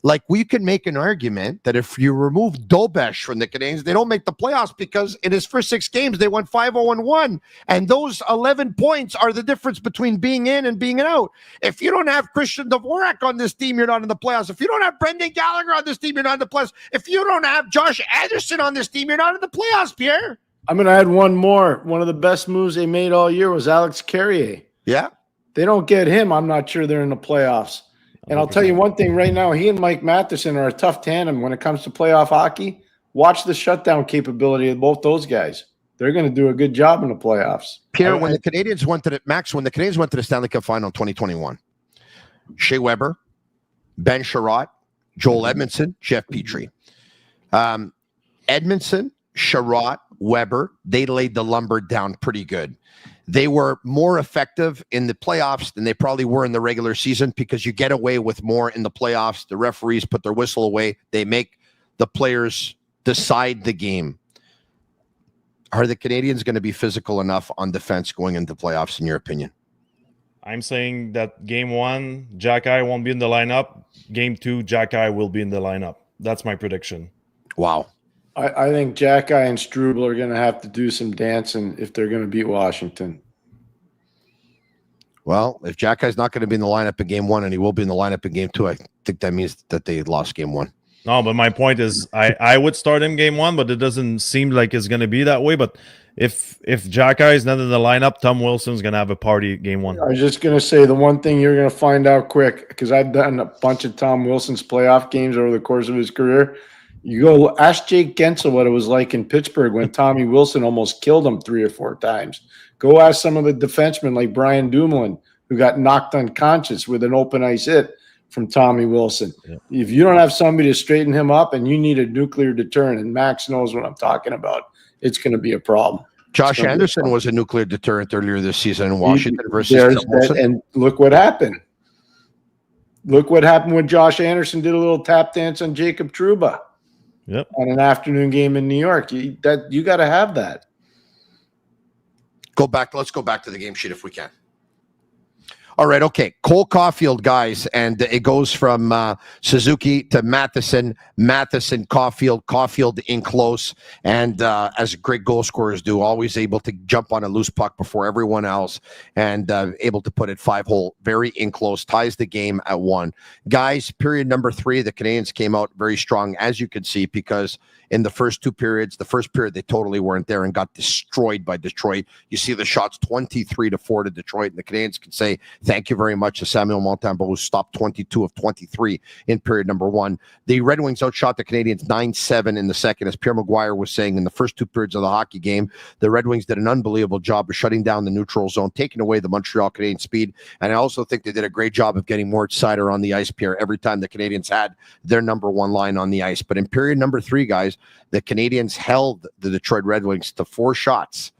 Like, we can make an argument that if you remove Dobesh from the Canadiens, they don't make the playoffs because in his first 6 games, they went 5-0-1. And those 11 points are the difference between being in and being out. If you don't have Christian Dvorak on this team, you're not in the playoffs. If you don't have Brendan Gallagher on this team, you're not in the playoffs. If you don't have Josh Anderson on this team, you're not in the playoffs, Pierre. I'm going to add one more. One of the best moves they made all year was Alex Carrier. Yeah. They don't get him, I'm not sure they're in the playoffs. And I'll tell you one thing right now, he and Mike Matheson are a tough tandem when it comes to playoff hockey. Watch the shutdown capability of both those guys. They're going to do a good job in the playoffs. Pierre, when the Canadiens went to the Stanley Cup final in 2021, Shea Weber, Ben Sherratt, Joel Edmondson, Jeff Petrie. Edmondson, Sherratt, Weber, they laid the lumber down pretty good. They were more effective in the playoffs than they probably were in the regular season because you get away with more in the playoffs. The referees put their whistle away. They make the players decide the game. Are the Canadiens going to be physical enough on defense going into playoffs, in your opinion? I'm saying that game 1, Jack-I won't be in the lineup. Game 2, Jack-I will be in the lineup. That's my prediction. Wow. I think Jack-I and Struble are going to have to do some dancing if they're going to beat Washington. Well, if Jack-I's not going to be in the lineup in game 1 and he will be in the lineup in game 2, I think that means that they lost game 1. No, but my point is I would start him game 1, but it doesn't seem like it's going to be that way. But if Jack-I is not in the lineup, Tom Wilson's going to have a party game 1. I was just going to say the one thing you're going to find out quick, because I've done a bunch of Tom Wilson's playoff games over the course of his career. You go ask Jake Gensel what it was like in Pittsburgh when Tommy Wilson almost killed him 3 or 4 times. Go ask some of the defensemen like Brian Dumoulin, who got knocked unconscious with an open ice hit from Tommy Wilson. Yeah. If you don't have somebody to straighten him up and you need a nuclear deterrent, and Max knows what I'm talking about, it's going to be a problem. Josh Anderson was a nuclear deterrent earlier this season in Washington versus and look what happened. Look what happened when Josh Anderson did a little tap dance on Jacob Trouba. Yep. On an afternoon game in New York. You got to have that. Let's go back to the game sheet if we can. All right, okay. Cole Caulfield, guys, and it goes from Suzuki to Matheson, Caulfield in close, and as great goal scorers do, always able to jump on a loose puck before everyone else and able to put it 5-hole, very in close, ties the game at 1. Guys, period number 3, the Canadiens came out very strong, as you can see, because in the first 2 periods, the first period, they totally weren't there and got destroyed by Detroit. You see the shots 23-4 to Detroit, and the Canadiens can say thank you very much to Samuel Montembeault, who stopped 22 of 23 in period number 1. The Red Wings outshot the Canadiens 9-7 in the second. As Pierre McGuire was saying, in the first 2 periods of the hockey game, the Red Wings did an unbelievable job of shutting down the neutral zone, taking away the Montreal Canadiens speed, and I also think they did a great job of getting Moritz Seider on the ice, Pierre, every time the Canadiens had their number 1 line on the ice. But in period number 3, guys, the Canadiens held the Detroit Red Wings to 4 shots.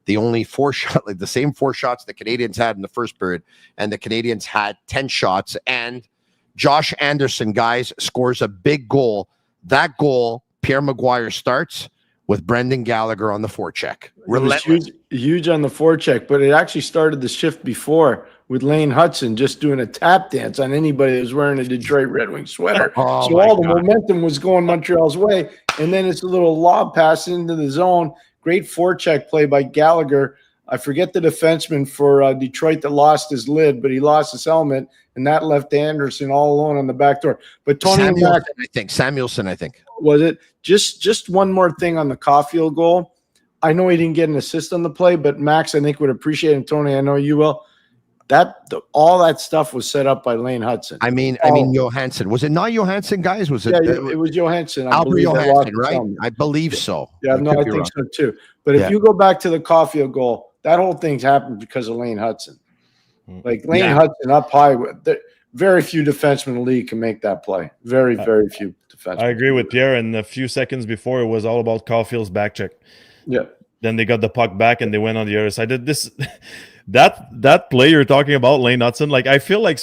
The only 4 shots, like the same 4 shots the Canadiens had in the first period, and the Canadiens had 10 shots. And Josh Anderson, guys, scores a big goal. That goal, Pierre McGuire starts with Brendan Gallagher on the forecheck. Relentless. Huge on the forecheck, but it actually started the shift before with Lane Hudson just doing a tap dance on anybody that was wearing a Detroit Red Wings sweater. So all the momentum was going Montreal's way, and then it's a little lob pass into the zone. Great forecheck play by Gallagher. I forget the defenseman for Detroit that lost his lid, but he lost his helmet, and that left Anderson all alone on the back door. But Tony Samuelson, I think. Was it? Just one more thing on the Caulfield goal. I know he didn't get an assist on the play, but Max, I think, would appreciate it. And Tony, I know you will. All that stuff was set up by Lane Hudson. I mean Johansson. Was it not Johansson, guys? Was it? Yeah, it was Johansson. Albert Johansson, right? I believe so. Yeah, I think so too. But if you go back to the Caulfield goal, that whole thing's happened because of Lane Hudson. Like Lane Hudson up high. Very few defensemen in the league can make that play. Very few defensemen. I agree with Pierre. And a few seconds before, it was all about Caulfield's back check. Yeah. Then they got the puck back and they went on the other side. This that play you're talking about, Lane Hudson, like I feel like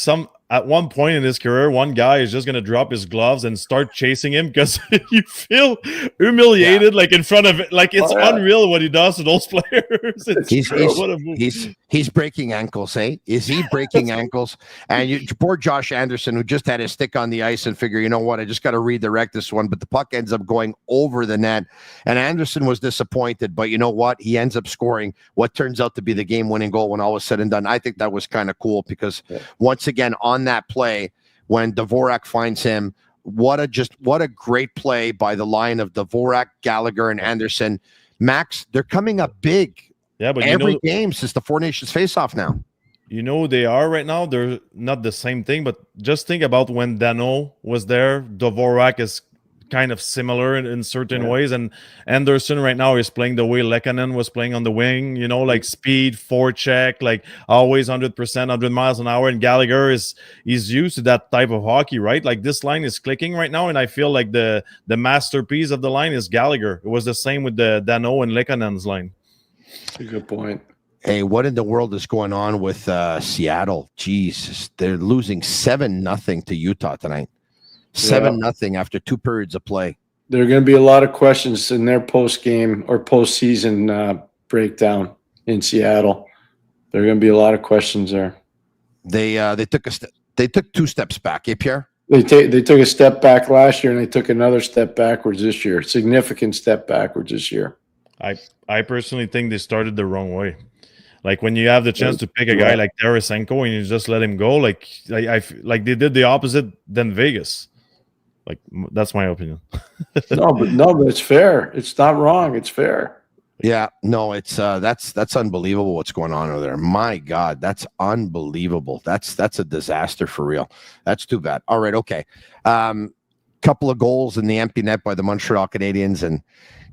at one point in his career, one guy is just gonna drop his gloves and start chasing him because you feel humiliated, like in front of it. Like it's unreal what he does to those players. He's breaking ankles, eh? Is he breaking ankles? And poor Josh Anderson, who just had his stick on the ice and figure, you know what, I just got to redirect this one, but the puck ends up going over the net. And Anderson was disappointed, but you know what? He ends up scoring what turns out to be the game-winning goal when all was said and done. I think that was kind of cool because once again, on that play, when Dvorak finds him, what a great play by the line of Dvorak, Gallagher, and Anderson. Max, they're coming up big. Yeah, but every game since the Four Nations face-off now. You know they are right now. They're not the same thing, but just think about when Dano was there. Dvorak is kind of similar in certain ways, and Anderson right now is playing the way Lekanen was playing on the wing, you know, like speed, forecheck, like always 100%, 100 miles an hour, and Gallagher is used to that type of hockey, right? Like this line is clicking right now, and I feel like the masterpiece of the line is Gallagher. It was the same with the Dano and Lekanen's line. That's a good point. Hey, what in the world is going on with Seattle? Jesus, they're losing 7-0 to Utah tonight. 7-0 after 2 periods of play. There are going to be a lot of questions in their post-game or post-season breakdown in Seattle. There are going to be a lot of questions there. They took 2 steps back, Pierre? They took a step back last year, and they took another step backwards this year. Significant step backwards this year. I personally think they started the wrong way. Like when you have the chance to pick a guy like Tarasenko and you just let him go, like they did the opposite than Vegas. Like that's my opinion. No, but it's fair. It's not wrong. It's fair. Yeah, no, it's that's unbelievable what's going on over there. My God, that's unbelievable. That's a disaster for real. That's too bad. All right, okay. Couple of goals in the empty net by the Montreal Canadiens, and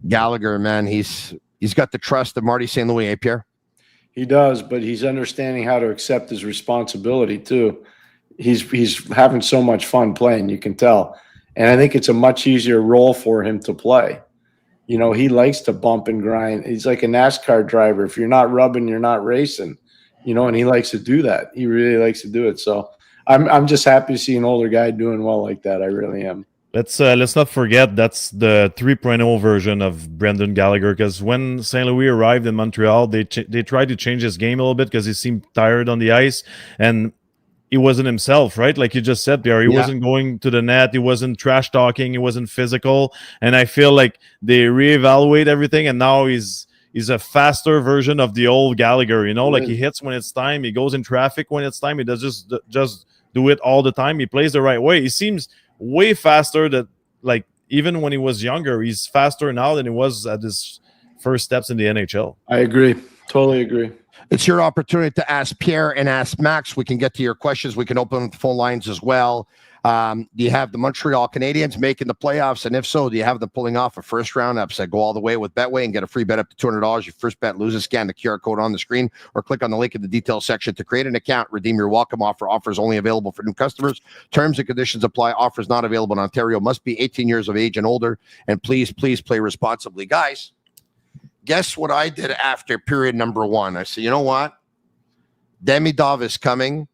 Gallagher, man, he's got the trust of Marty St. Louis, Pierre? He does, but he's understanding how to accept his responsibility too. he's having so much fun playing. You can tell, and I think it's a much easier role for him to play. You know, he likes to bump and grind. He's like a NASCAR driver. If you're not rubbing, you're not racing. You know, and he likes to do that. He really likes to do it. So I'm just happy to see an older guy doing well like that. I really am. Let's not forget that's the 3.0 version of Brendan Gallagher, because when St. Louis arrived in Montreal, they tried to change his game a little bit because he seemed tired on the ice, and he wasn't himself, right? Like you just said, Pierre, he wasn't going to the net, he wasn't trash talking, he wasn't physical, and I feel like they reevaluate everything, and now he's a faster version of the old Gallagher. You know, like he hits when it's time, he goes in traffic when it's time, he does just do it all the time. He plays the right way. He seems way faster that, like, even when he was younger, he's faster now than he was at his first steps in the NHL. I agree. Totally agree. It's your opportunity to ask Pierre and ask Max. We can get to your questions. We can open the phone lines as well. Do you have the Montreal Canadiens making the playoffs? And if so, do you have them pulling off a first-round upset? Go all the way with Betway and get a free bet up to $200. Your first bet loses. Scan the QR code on the screen or click on the link in the details section to create an account. Redeem your welcome offer. Offers only available for new customers. Terms and conditions apply. Offers not available in Ontario. Must be 18 years of age and older. And please play responsibly. Guys, guess what I did after period number one? I said, you know what? Demidov is coming.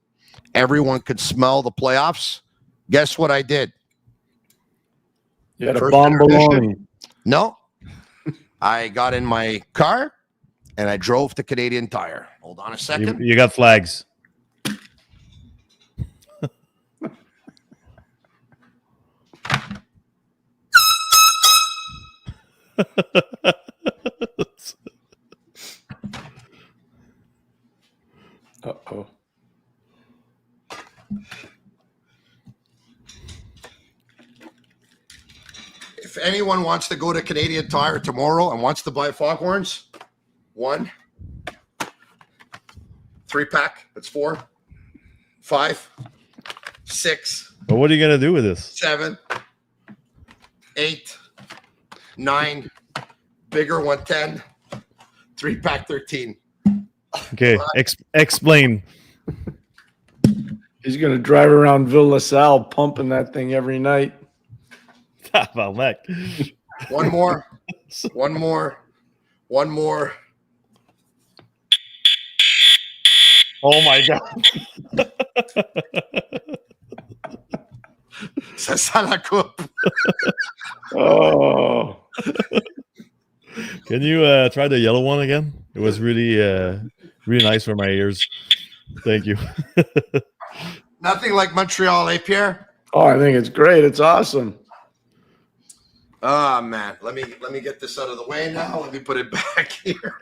Everyone could smell the playoffs. Guess what I did? You had a bomb baloney. No. I got in my car and I drove to Canadian Tire. Hold on a second. You got flags. Uh-oh. If anyone wants to go to Canadian Tire tomorrow and wants to buy foghorns, 1, 3-pack, that's 4, 5, 6. But what are you going to do with this? 7, 8, 9, bigger 110, 3-pack 13. Okay, explain. He's going to drive around Ville LaSalle pumping that thing every night. One more. One more. One more. Oh my God. Ça sent la coupe. Oh. Can you try the yellow one again? It was really nice for my ears. Thank you. Nothing like Montreal, eh, Pierre? Oh, I think it's great. It's awesome. Oh man, let me get this out of the way now. Let me put it back here.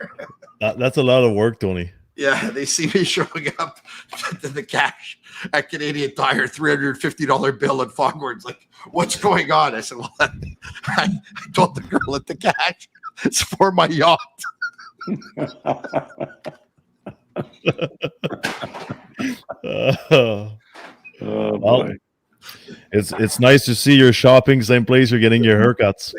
That's a lot of work, Tony. Yeah, they see me showing up to the cash at Canadian Tire, $350 bill and foghorns. Like, what's going on? I said, well, I told the girl at the cash, it's for my yacht. Oh boy. Well, it's nice to see you're shopping same place you're getting your haircuts.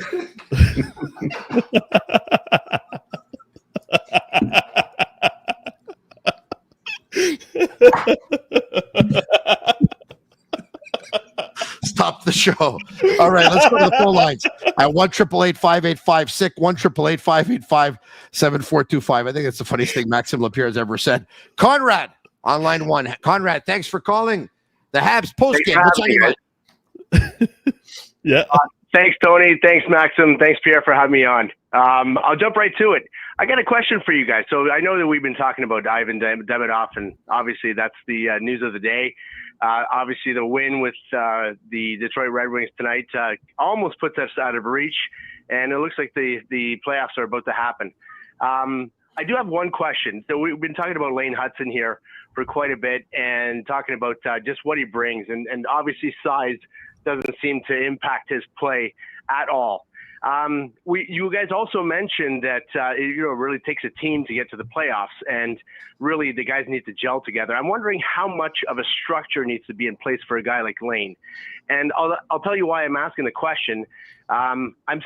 Stop the show. All right, let's go to the phone lines at 1-888-5856, 1-888-585-7425. I think that's the funniest thing Maxim Lapierre has ever said. Conrad on line 1. Conrad, thanks for calling the Habs postgame. What's on your mind? Yeah. Thanks, Tony. Thanks, Maxim. Thanks, Pierre, for having me on. I'll jump right to it. I got a question for you guys. So I know that we've been talking about Ivan Demidov, and obviously that's the news of the day. Obviously, the win with the Detroit Red Wings tonight almost puts us out of reach, and it looks like the playoffs are about to happen. I do have one question. So we've been talking about Lane Hudson here for quite a bit and talking about just what he brings, and obviously size doesn't seem to impact his play at all. You guys also mentioned that it really takes a team to get to the playoffs, and really the guys need to gel together. I'm wondering how much of a structure needs to be in place for a guy like Lane, and I'll tell you why I'm asking the question. I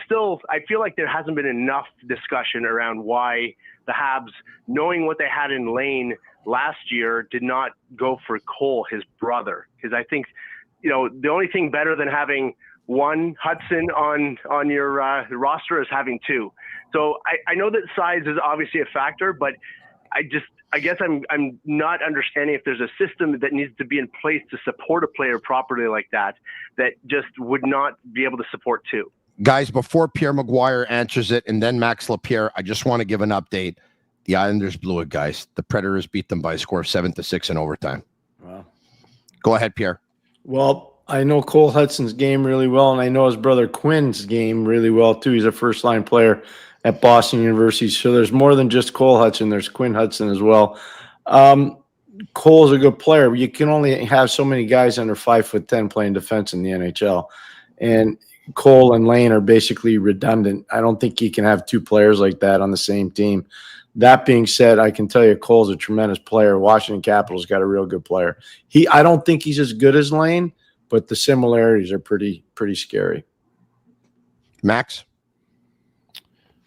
feel like there hasn't been enough discussion around why the Habs, knowing what they had in Lane last year, did not go for Cole, his brother, because I think the only thing better than having one Hudson on your roster is having two. So I know that size is obviously a factor, but I guess I'm not understanding if there's a system that needs to be in place to support a player properly like that just would not be able to support two. Guys, before Pierre McGuire answers it and then Max Lapierre, I just want to give an update. The Islanders blew it, guys. The Predators beat them by a score of 7-6 in overtime. Wow. Go ahead, Pierre. Well, I know Cole Hudson's game really well, and I know his brother Quinn's game really well, too. He's a first-line player at Boston University. So there's more than just Cole Hudson. There's Quinn Hudson as well. Cole's a good player, but you can only have so many guys under 5'10" playing defense in the NHL. And Cole and Lane are basically redundant. I don't think you can have two players like that on the same team. That being said, I can tell you Cole's a tremendous player. Washington Capitals got a real good player. I don't think he's as good as Lane, but the similarities are pretty scary. Max?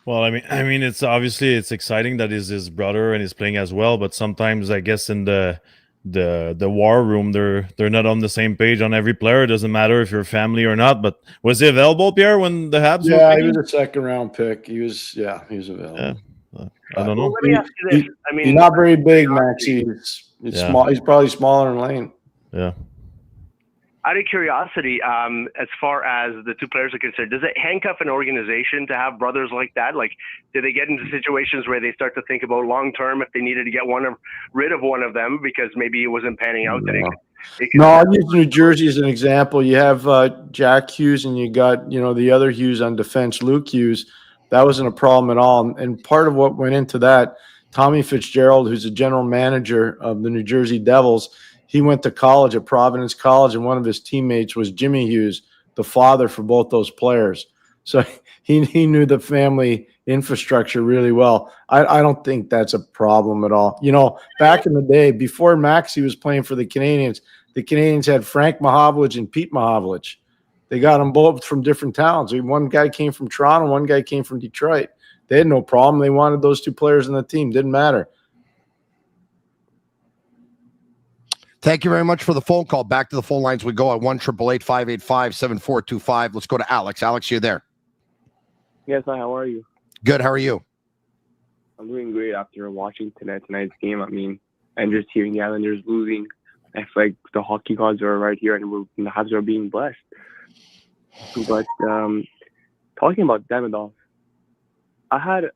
Well, I mean, it's obviously exciting that is his brother and he's playing as well. But sometimes, I guess, in the war room, they're not on the same page on every player. It doesn't matter if you're family or not. But was he available, Pierre, when the Habs? Yeah, he was a second-round pick. He was available. Yeah. I don't know. Let me ask you this. I mean, he's not very big, Max. He's small. He's probably smaller than Lane. Yeah. Out of curiosity, as far as the two players are concerned, does it handcuff an organization to have brothers like that? Like, do they get into situations where they start to think about long term if they needed to get rid of one of them because maybe it wasn't panning out? No, I'll use New Jersey as an example. You have Jack Hughes and you got the other Hughes on defense, Luke Hughes. That wasn't a problem at all. And part of what went into that, Tommy Fitzgerald, who's the general manager of the New Jersey Devils, he went to college at Providence College, and one of his teammates was Jimmy Hughes, the father for both those players. So he knew the family infrastructure really well. I don't think that's a problem at all. Back in the day, before Maxi was playing for the Canadiens had Frank Mahovlich and Pete Mahovlich. They got them both from different towns. One guy came from Toronto, one guy came from Detroit. They had no problem. They wanted those two players on the team. Didn't matter. Thank you very much for the phone call. Back to the phone lines we go at 1-888-585-7425. Let's go to Alex. Alex, you there? Yes, hi. How are you? Good. How are you? I'm doing great after watching tonight's game. I mean, and just hearing the Islanders losing. I feel like the hockey gods are right here, and the Habs are being blessed. But talking about Demidov, I had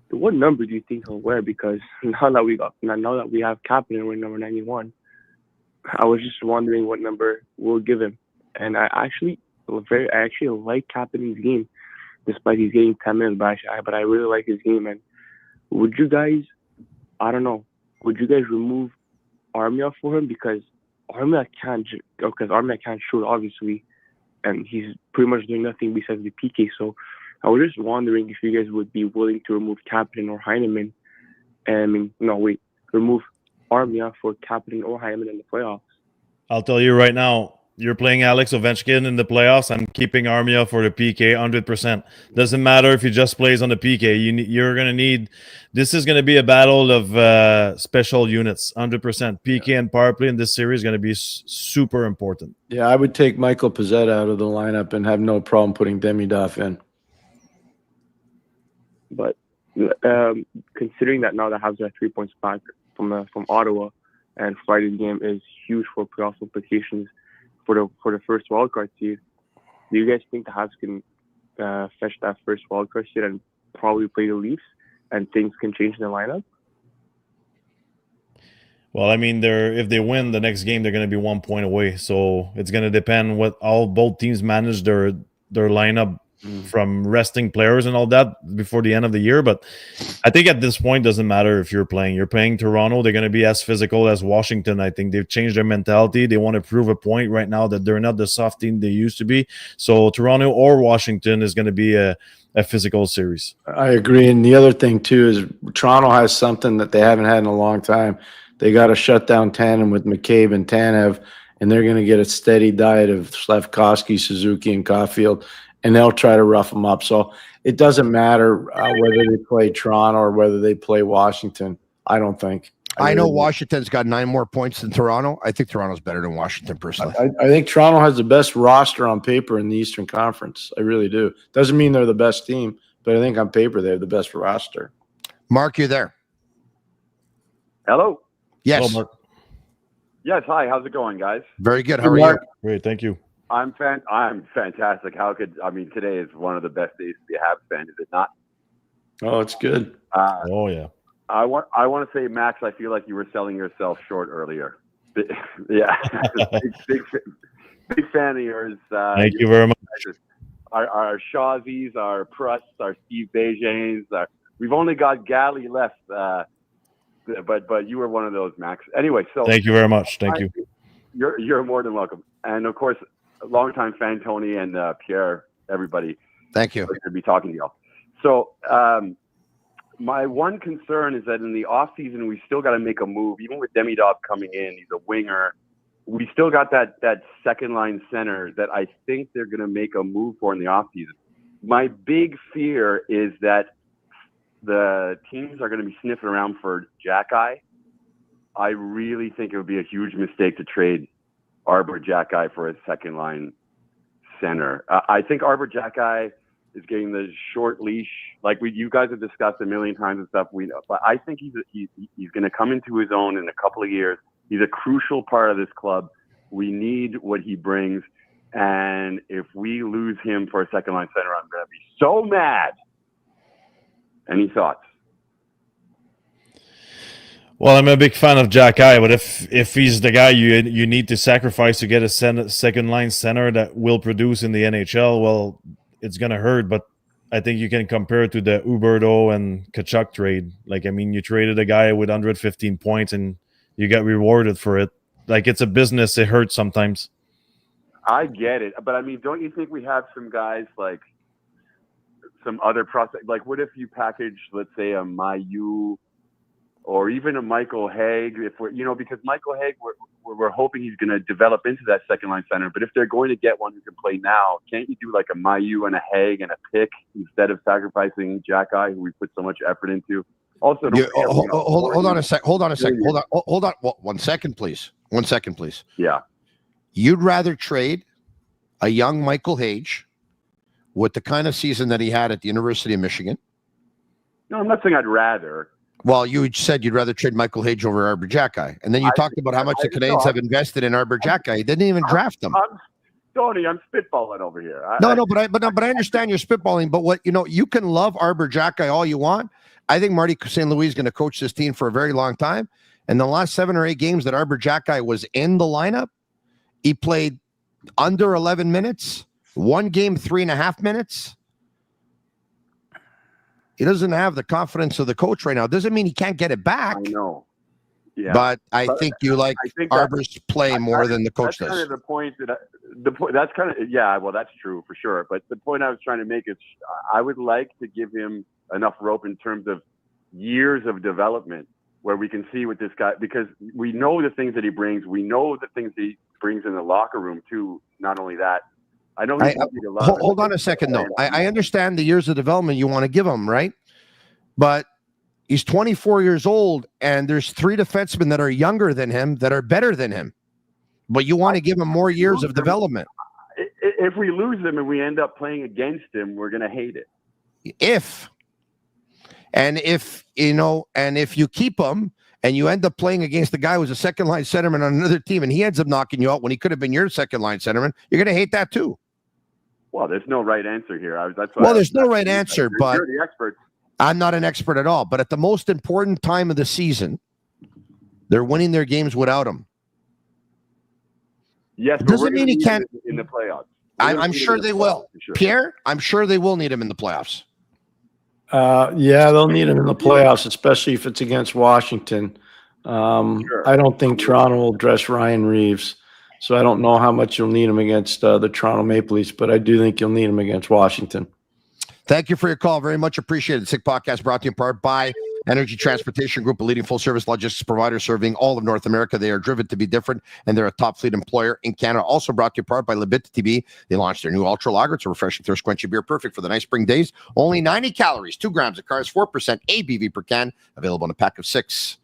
what number do you think he'll wear? Because now that we have Kapanen wearing number 91, I was just wondering what number we'll give him. And I actually like Kapanen's game, despite he's getting 10 minutes. But I really like his game. And would you guys remove Armia for him? Because Armia can't shoot, obviously, and he's pretty much doing nothing besides the PK. So I was just wondering if you guys would be willing to remove Kapanen or Heineman, remove Armia for Kapanen or Heineman in the playoffs. I'll tell you right now, you're playing Alex Ovechkin in the playoffs. I'm keeping Armia for the PK 100%. Doesn't matter if he just plays on the PK. You're going to need – this is going to be a battle of special units, 100%. PK and power play in this series is going to be super important. Yeah, I would take Michael Pezzetta out of the lineup and have no problem putting Demidov in. But considering that now the Habs are 3 points back from Ottawa, and Friday's game is huge for playoff implications for the first wildcard seed, do you guys think the Habs can fetch that first wildcard seed and probably play the Leafs, and things can change in the lineup? Well, I mean, if they win the next game, they're going to be 1 point away. So it's going to depend how both teams manage their lineup from resting players and all that before the end of the year. But I think at this point, doesn't matter if you're playing Toronto. They're going to be as physical as Washington. I think they've changed their mentality. They want to prove a point right now that they're not the soft team they used to be. So Toronto or Washington is going to be a physical series. I agree. And the other thing too is Toronto has something that they haven't had in a long time. They got a shutdown tandem with McCabe and Tanev, and they're going to get a steady diet of Slafkovsky, Suzuki, and Caulfield, and they'll try to rough them up. So it doesn't matter whether they play Toronto or whether they play Washington. I don't think. I know Washington's got 9 more points than Toronto. I think Toronto's better than Washington, personally. I think Toronto has the best roster on paper in the Eastern Conference. I really do. Doesn't mean they're the best team, but I think on paper they have the best roster. Mark, you there? Hello. Yes. Hello, Mark. Yes. Hi. How's it going, guys? Very good. How are you? Great. Thank you. I'm fantastic. Today is one of the best days to be a Habs fan, is it not? Oh, it's good. Oh yeah. I want to say, Max, I feel like you were selling yourself short earlier. Yeah. big fan of yours. Thank you very much. Our Shawzies, our Prusts, our Steve Bejanes. We've only got Galley left, but you were one of those, Max. Anyway, so thank you very much. Thank you. You're more than welcome. And of course, longtime fan Tony and Pierre, everybody. Thank you. Good to be talking to y'all. So my one concern is that in the off season, we still got to make a move. Even with Demidov coming in, he's a winger. We still got that second line center that I think they're going to make a move for in the off season. My big fear is that the teams are going to be sniffing around for Jack-Eye. I really think it would be a huge mistake to trade Arbor Jack-Eye for a second line center. I think Arbor Jack-Eye is getting the short leash, like you guys have discussed a million times and stuff. We know, but I think he's going to come into his own in a couple of years. He's a crucial part of this club. We need what he brings, and if we lose him for a second line center, I'm going to be so mad. Any thoughts? Well, I'm a big fan of Jack-Eye, but if he's the guy you need to sacrifice to get a second line center that will produce in the NHL, well, it's gonna hurt. But I think you can compare it to the Huberdeau and Tkachuk trade. Like, I mean, you traded a guy with 115 points and you got rewarded for it. Like, it's a business. It hurts sometimes. I get it, but I mean, don't you think we have some guys like some other prospects? Like, what if you package, let's say, a Mayu or even a Michael Hague? If we're, because Michael Hague, we're hoping he's going to develop into that second line center. But if they're going to get one who can play now, can't you do like a Mayu and a Hague and a pick instead of sacrificing Jack-Eye, who we put so much effort into? Also, hold on a sec. Hold on. 1 second, please. 1 second, please. Yeah. You'd rather trade a young Michael Hage with the kind of season that he had at the University of Michigan? No, I'm not saying I'd rather. Well, you said you'd rather trade Michael Hage over Arbor Jack-Eye. And then you talked about how much the Canadiens have invested in Arbor Jack-Eye. You didn't even draft him. Tony, I'm spitballing over here. But I understand you're spitballing. But what you can love Arbor Jack-Eye all you want. I think Marty St. Louis is going to coach this team for a very long time. And the last 7 or 8 games that Arbor Jack-Eye was in the lineup, he played under 11 minutes, 1 game, 3.5 minutes. He doesn't have the confidence of the coach right now. Doesn't mean he can't get it back. I know. Yeah. But I think you like Arbor's play more than the coach does. That's kind of the point that's kind of, yeah, well, that's true for sure. But the point I was trying to make is I would like to give him enough rope in terms of years of development where we can see what this guy, because we know the things that he brings. We know the things he brings in the locker room too. Not only that, I know. Hold on a second, though. I understand the years of development you want to give him, right? But he's 24 years old, and there's 3 defensemen that are younger than him that are better than him. But you want to give him more years of development. If we lose him and we end up playing against him, we're going to hate it. If you keep him and you end up playing against the guy who's a second line centerman on another team and he ends up knocking you out when he could have been your second line centerman, you're going to hate that too. Well, there's no right answer here. There's no right answer, but you're the expert. I'm not an expert at all. But at the most important time of the season, they're winning their games without him. Yes, but doesn't mean he can't in the playoffs. I'm sure they will. Sure. Pierre, I'm sure they will need him in the playoffs. Yeah, they'll need him in the playoffs, especially if it's against Washington. I don't think Toronto will dress Ryan Reeves, so I don't know how much you'll need him against the Toronto Maple Leafs, but I do think you'll need him against Washington. Thank you for your call. Very much appreciated. Sick Podcast brought to you in part by Energy Transportation Group, a leading full-service logistics provider serving all of North America. They are driven to be different, and they're a top fleet employer in Canada. Also brought to you in part by Bittt, Tibi. They launched their new Ultra Lager. It's a refreshing, thirst-quenching beer, perfect for the nice spring days. Only 90 calories, 2 grams of carbs, 4% ABV per can. Available in a pack of 6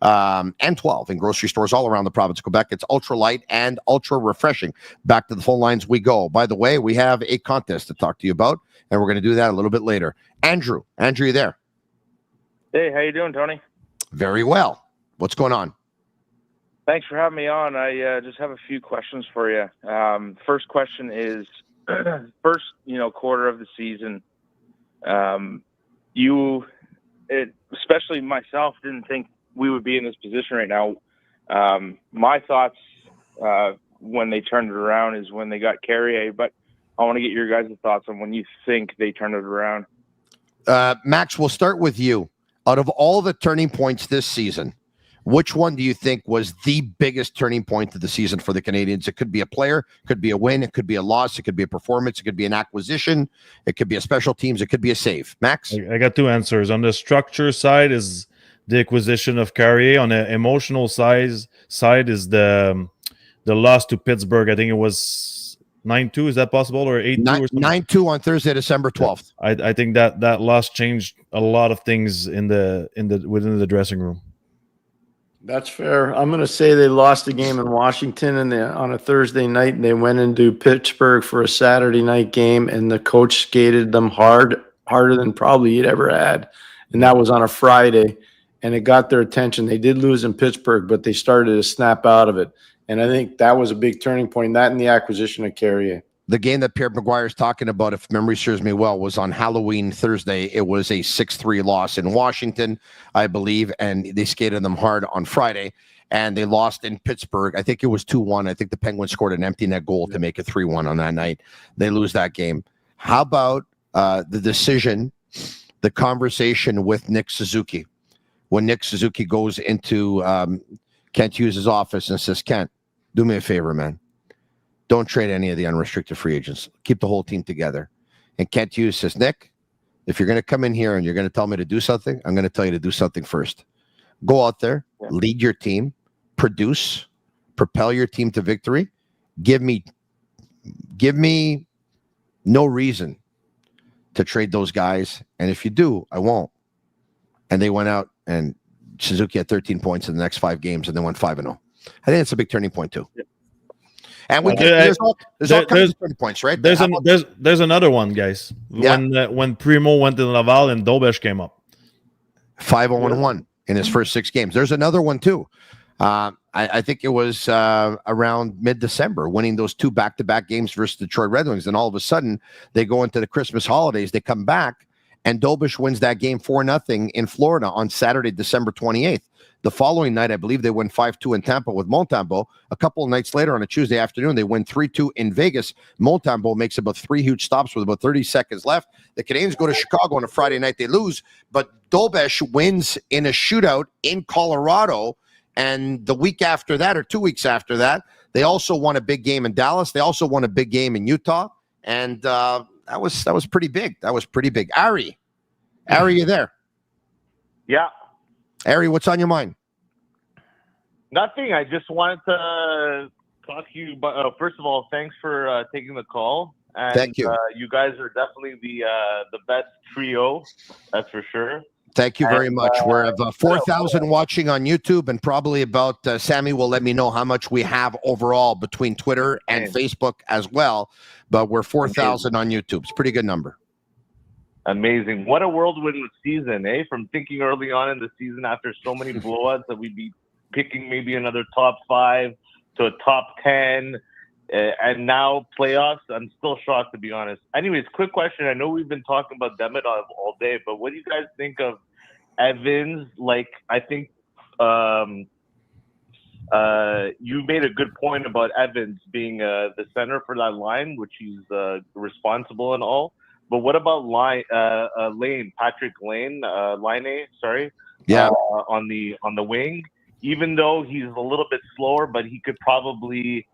and 12 in grocery stores all around the province of Quebec. It's ultra light and ultra refreshing. Back to the phone lines we go. By the way, we have a contest to talk to you about, and we're going to do that a little bit later. Andrew, you there? Hey, how you doing, Tony? Very well. What's going on? Thanks for having me on. I just have a few questions for you. First question is, first quarter of the season, especially myself, didn't think we would be in this position right now. My thoughts when they turned it around is when they got Carrier, but I want to get your guys' thoughts on when you think they turned it around. Max, we'll start with you. Out of all the turning points this season, which one do you think was the biggest turning point of the season for the Canadiens? It could be a player, could be a win, it could be a loss, it could be a performance, it could be an acquisition, it could be a special teams, it could be a save. Max? I got 2 answers. On the structure side is the acquisition of Carrier. On the emotional side is the loss to Pittsburgh. I think it was 9-2. Is that possible, or 8-2? 9-2 on Thursday, December 12th. I think that loss changed a lot of things within the dressing room. That's fair. I'm going to say they lost the game in Washington on a Thursday night, and they went into Pittsburgh for a Saturday night game, and the coach skated them harder than probably he'd ever had, and that was on a Friday, and it got their attention. They did lose in Pittsburgh, but they started to snap out of it. And I think that was a big turning point, that and the acquisition of Carrier. The game that Pierre McGuire is talking about, if memory serves me well, was on Halloween Thursday. It was a 6-3 loss in Washington, I believe, and they skated them hard on Friday, and they lost in Pittsburgh. I think it was 2-1. I think the Penguins scored an empty net goal to make it 3-1 on that night. They lose that game. How about the decision, the conversation with Nick Suzuki? When Nick Suzuki goes into Kent Hughes' office and says, Kent, do me a favor, man. Don't trade any of the unrestricted free agents. Keep the whole team together. And Kent Hughes says, Nick, if you're going to come in here and you're going to tell me to do something, I'm going to tell you to do something first. Go out there, lead your team, produce, propel your team to victory. Give me no reason to trade those guys. And if you do, I won't. And they went out, and Suzuki had 13 points in the next 5 games, and they went 5-0. I think it's a big turning point too. Yeah. And there's all kinds of turning points, right? There's another one, guys. Yeah. When Primo went to Laval and Dobesh came up, 5-0-1 in his first 6 games. There's another one too. I think it was around mid-December, winning those 2 back-to-back games versus Detroit Red Wings, and all of a sudden they go into the Christmas holidays. They come back, and Dobesh wins that game 4-0 in Florida on Saturday, December 28th. The following night, I believe they win 5-2 in Tampa with Montembeault. A couple of nights later, on a Tuesday afternoon, they win 3-2 in Vegas. Montembeault makes about 3 huge stops with about 30 seconds left. The Canadiens go to Chicago on a Friday night. They lose, but Dobesh wins in a shootout in Colorado. And the week after that, or 2 weeks after that, they also won a big game in Dallas. They also won a big game in Utah. And that was pretty big. That was pretty big. Ari, you there? Yeah. Ari, what's on your mind? Nothing. I just wanted to talk to you. But first of all, thanks for taking the call. And, thank you. You guys are definitely the best trio. That's for sure. Thank you very much. We're at 4,000 watching on YouTube, and probably about Sammy will let me know how much we have overall between Twitter and Facebook as well. But we're 4,000 on YouTube. It's a pretty good number. Amazing. What a whirlwind season, eh? From thinking early on in the season after so many blowouts that we'd be picking maybe another top 5 to a top 10, and now playoffs. I'm still shocked, to be honest. Anyways, quick question. I know we've been talking about Demidov all day, but what do you guys think of Evans? Like, I think you made a good point about Evans being the center for that line, which he's responsible and all. But what about Lane, Patrick Lane, sorry? Yeah. On the wing, even though he's a little bit slower, but he could probably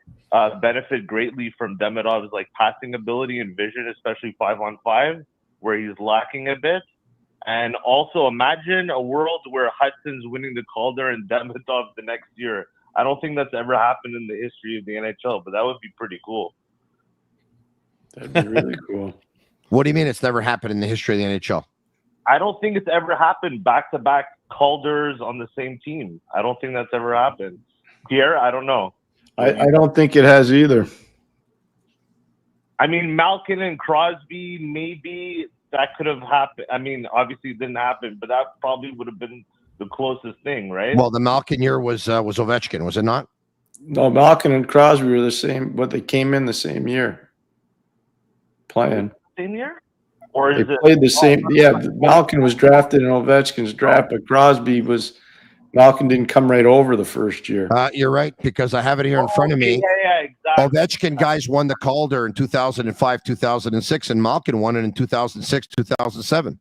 benefit greatly from Demidov's like passing ability and vision, especially 5-on-5, where he's lacking a bit. And also imagine a world where Hudson's winning the Calder and Demidov the next year. I don't think that's ever happened in the history of the NHL, but that would be pretty cool. That'd be really cool. What do you mean it's never happened in the history of the NHL? I don't think it's ever happened back-to-back Calders on the same team. I don't think that's ever happened. Pierre, I don't know. I don't think it has either. I mean, Malkin and Crosby, maybe that could have happened. I mean, obviously it didn't happen, but that probably would have been the closest thing, right? Well, the Malkin year was Ovechkin, was it not? No, Malkin and Crosby were the same, but they came in the same year playing. Same year? Or is They played the same. Yeah, Malkin was drafted in Ovechkin's draft, but Malkin didn't come right over the first year. You're right, because I have it here in front of me. Yeah, exactly. Ovechkin guys won the Calder in 2005, 2006, and Malkin won it in 2006, 2007.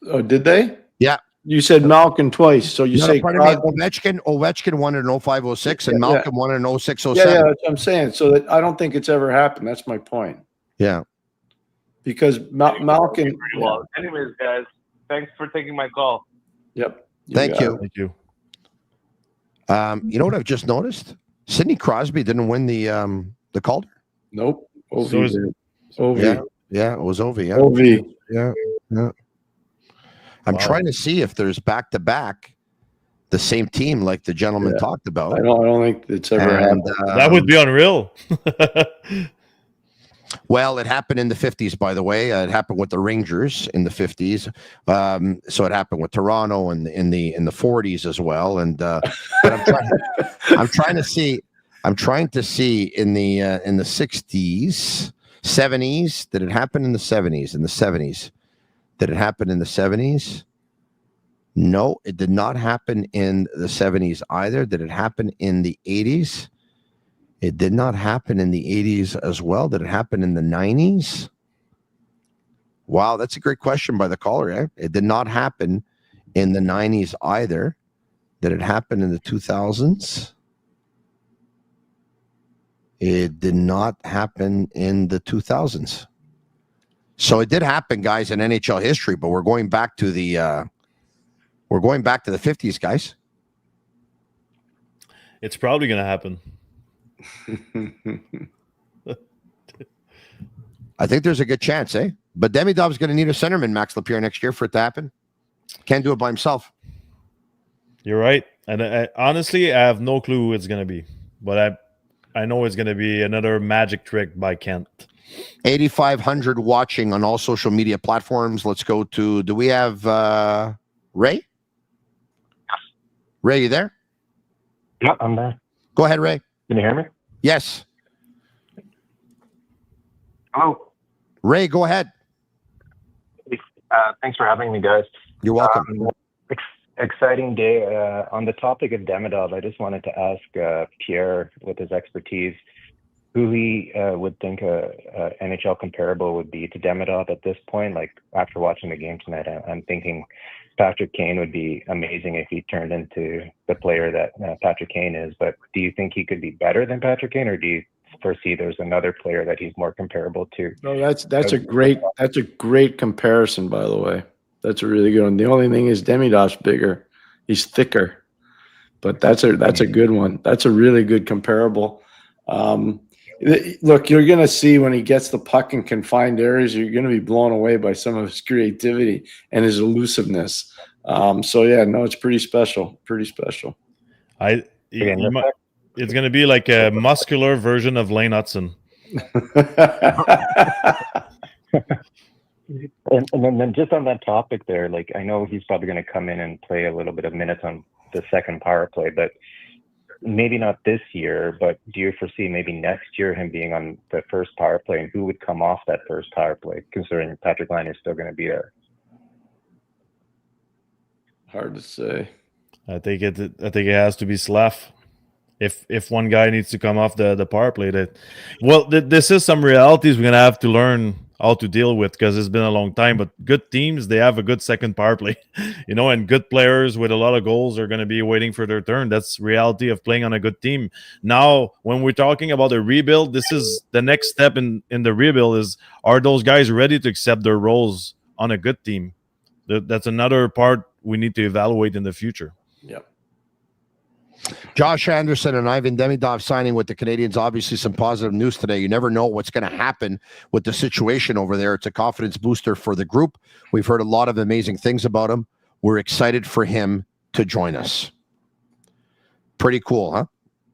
Oh, did they? Yeah. You said Malkin twice, so you say Ovechkin won it in 05, 06, and Malkin won it in 06, 07. Yeah, that's what I'm saying. So I don't think it's ever happened. That's my point. Yeah. Because Malkin. Pretty well. Anyways, guys, thanks for taking my call. Yep. Thank you. Thank you. You know what I've just noticed? Sidney Crosby didn't win the Calder. Nope. OV. Yeah, it was Ovi. Yeah. OV. Yeah. I'm trying to see if there's back-to-back the same team like the gentleman talked about. I don't think it's ever happened. That would be unreal. Well, it happened in the 50s, by the way. It happened with the Rangers in the 50s. So it happened with Toronto in the 40s as well. And but I'm trying to see in the 60s, 70s. Did it happen in the 70s? In the 70s, did it happen in the 70s? No, it did not happen in the 70s either. Did it happen in the 80s? It did not happen in the 80s as well. Did it happen in the 90s? Wow, that's a great question by the caller. Eh? It did not happen in the 90s either. Did it happen in the 2000s? It did not happen in the 2000s. So it did happen, guys, in NHL history, but we're going back to the 50s, guys. It's probably going to happen. I think there's a good chance, eh? But Demidov's going to need a centerman, Max Lapierre, next year for it to happen. Can't do it by himself. You're right. And honestly, I have no clue who it's going to be. But I know it's going to be another magic trick by Kent. 8,500 watching on all social media platforms. Let's go to, do we have Ray? Ray, you there? Yeah, I'm there. Go ahead, Ray. Can you hear me? Yes. Hello. Ray, go ahead. Thanks for having me, guys. You're welcome. Exciting day. On the topic of Demidov, I just wanted to ask Pierre, with his expertise, who he would think a NHL comparable would be to Demidov at this point. Like, after watching the game tonight, I'm thinking Patrick Kane would be amazing if he turned into the player that Patrick Kane is. But do you think he could be better than Patrick Kane, or do you foresee there's another player that he's more comparable to? No, that's a great comparison, by the way. That's a really good one. The only thing is Demidov's bigger. He's thicker. But that's a good one. That's a really good comparable. Look, you're going to see when he gets the puck in confined areas, you're going to be blown away by some of his creativity and his elusiveness. So, yeah, no, it's pretty special. Pretty special. It's going to be like a muscular version of Lane Hudson. And then just on that topic there, like, I know he's probably going to come in and play a little bit of minutes on the second power play, but maybe not this year. But do you foresee maybe next year him being on the first power play, and who would come off that first power play, considering Patrick Laine is still going to be there? Hard to say. I think it has to be Slav. if one guy needs to come off the power play. This is some realities we're gonna have to learn how to deal with because it's been a long time. But good teams, they have a good second power play, and good players with a lot of goals are going to be waiting for their turn. That's reality of playing on a good team. Now, when we're talking about a rebuild, this is the next step in the rebuild is, are those guys ready to accept their roles on a good team? That's another part we need to evaluate in the future. Yep. Josh Anderson and Ivan Demidov signing with the Canadiens. Obviously, some positive news today. You never know what's going to happen with the situation over there. It's a confidence booster for the group. We've heard a lot of amazing things about him. We're excited for him to join us. Pretty cool, huh?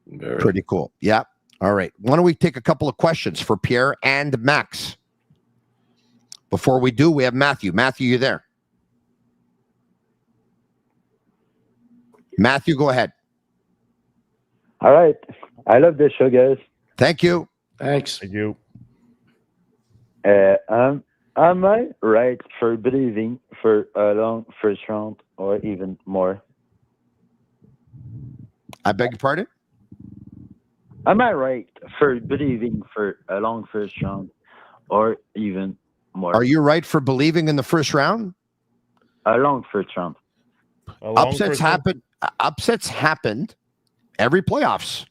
Very. Pretty cool. Yeah. All right. Why don't we take a couple of questions for Pierre and Max? Before we do, we have Matthew. Matthew, you there? Matthew, go ahead. All right. I love this show, guys. Thank you. Thanks. Thank you. Am I right for believing for a long first round or even more? I beg your pardon? Am I right for believing for a long first round or even more? Are you right for believing in the first round? A long first round. Upsets happen. Upsets happened every playoffs.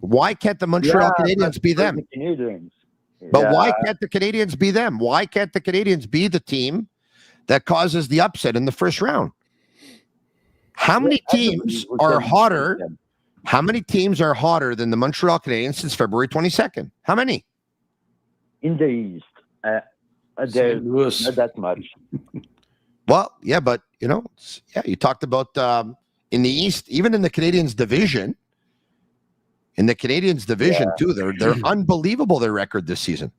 Why can't the Montreal Canadiens be them? But why can't the Canadiens be them? Why can't the Canadiens be the team that causes the upset in the first round? How many teams are hotter? How many teams are hotter than the Montreal Canadiens since February 22nd? How many? In the East, there's not that much. Well, yeah, but you talked about in the East, even in the Canadiens division. In the Canadiens division too, they're unbelievable. Their record this season.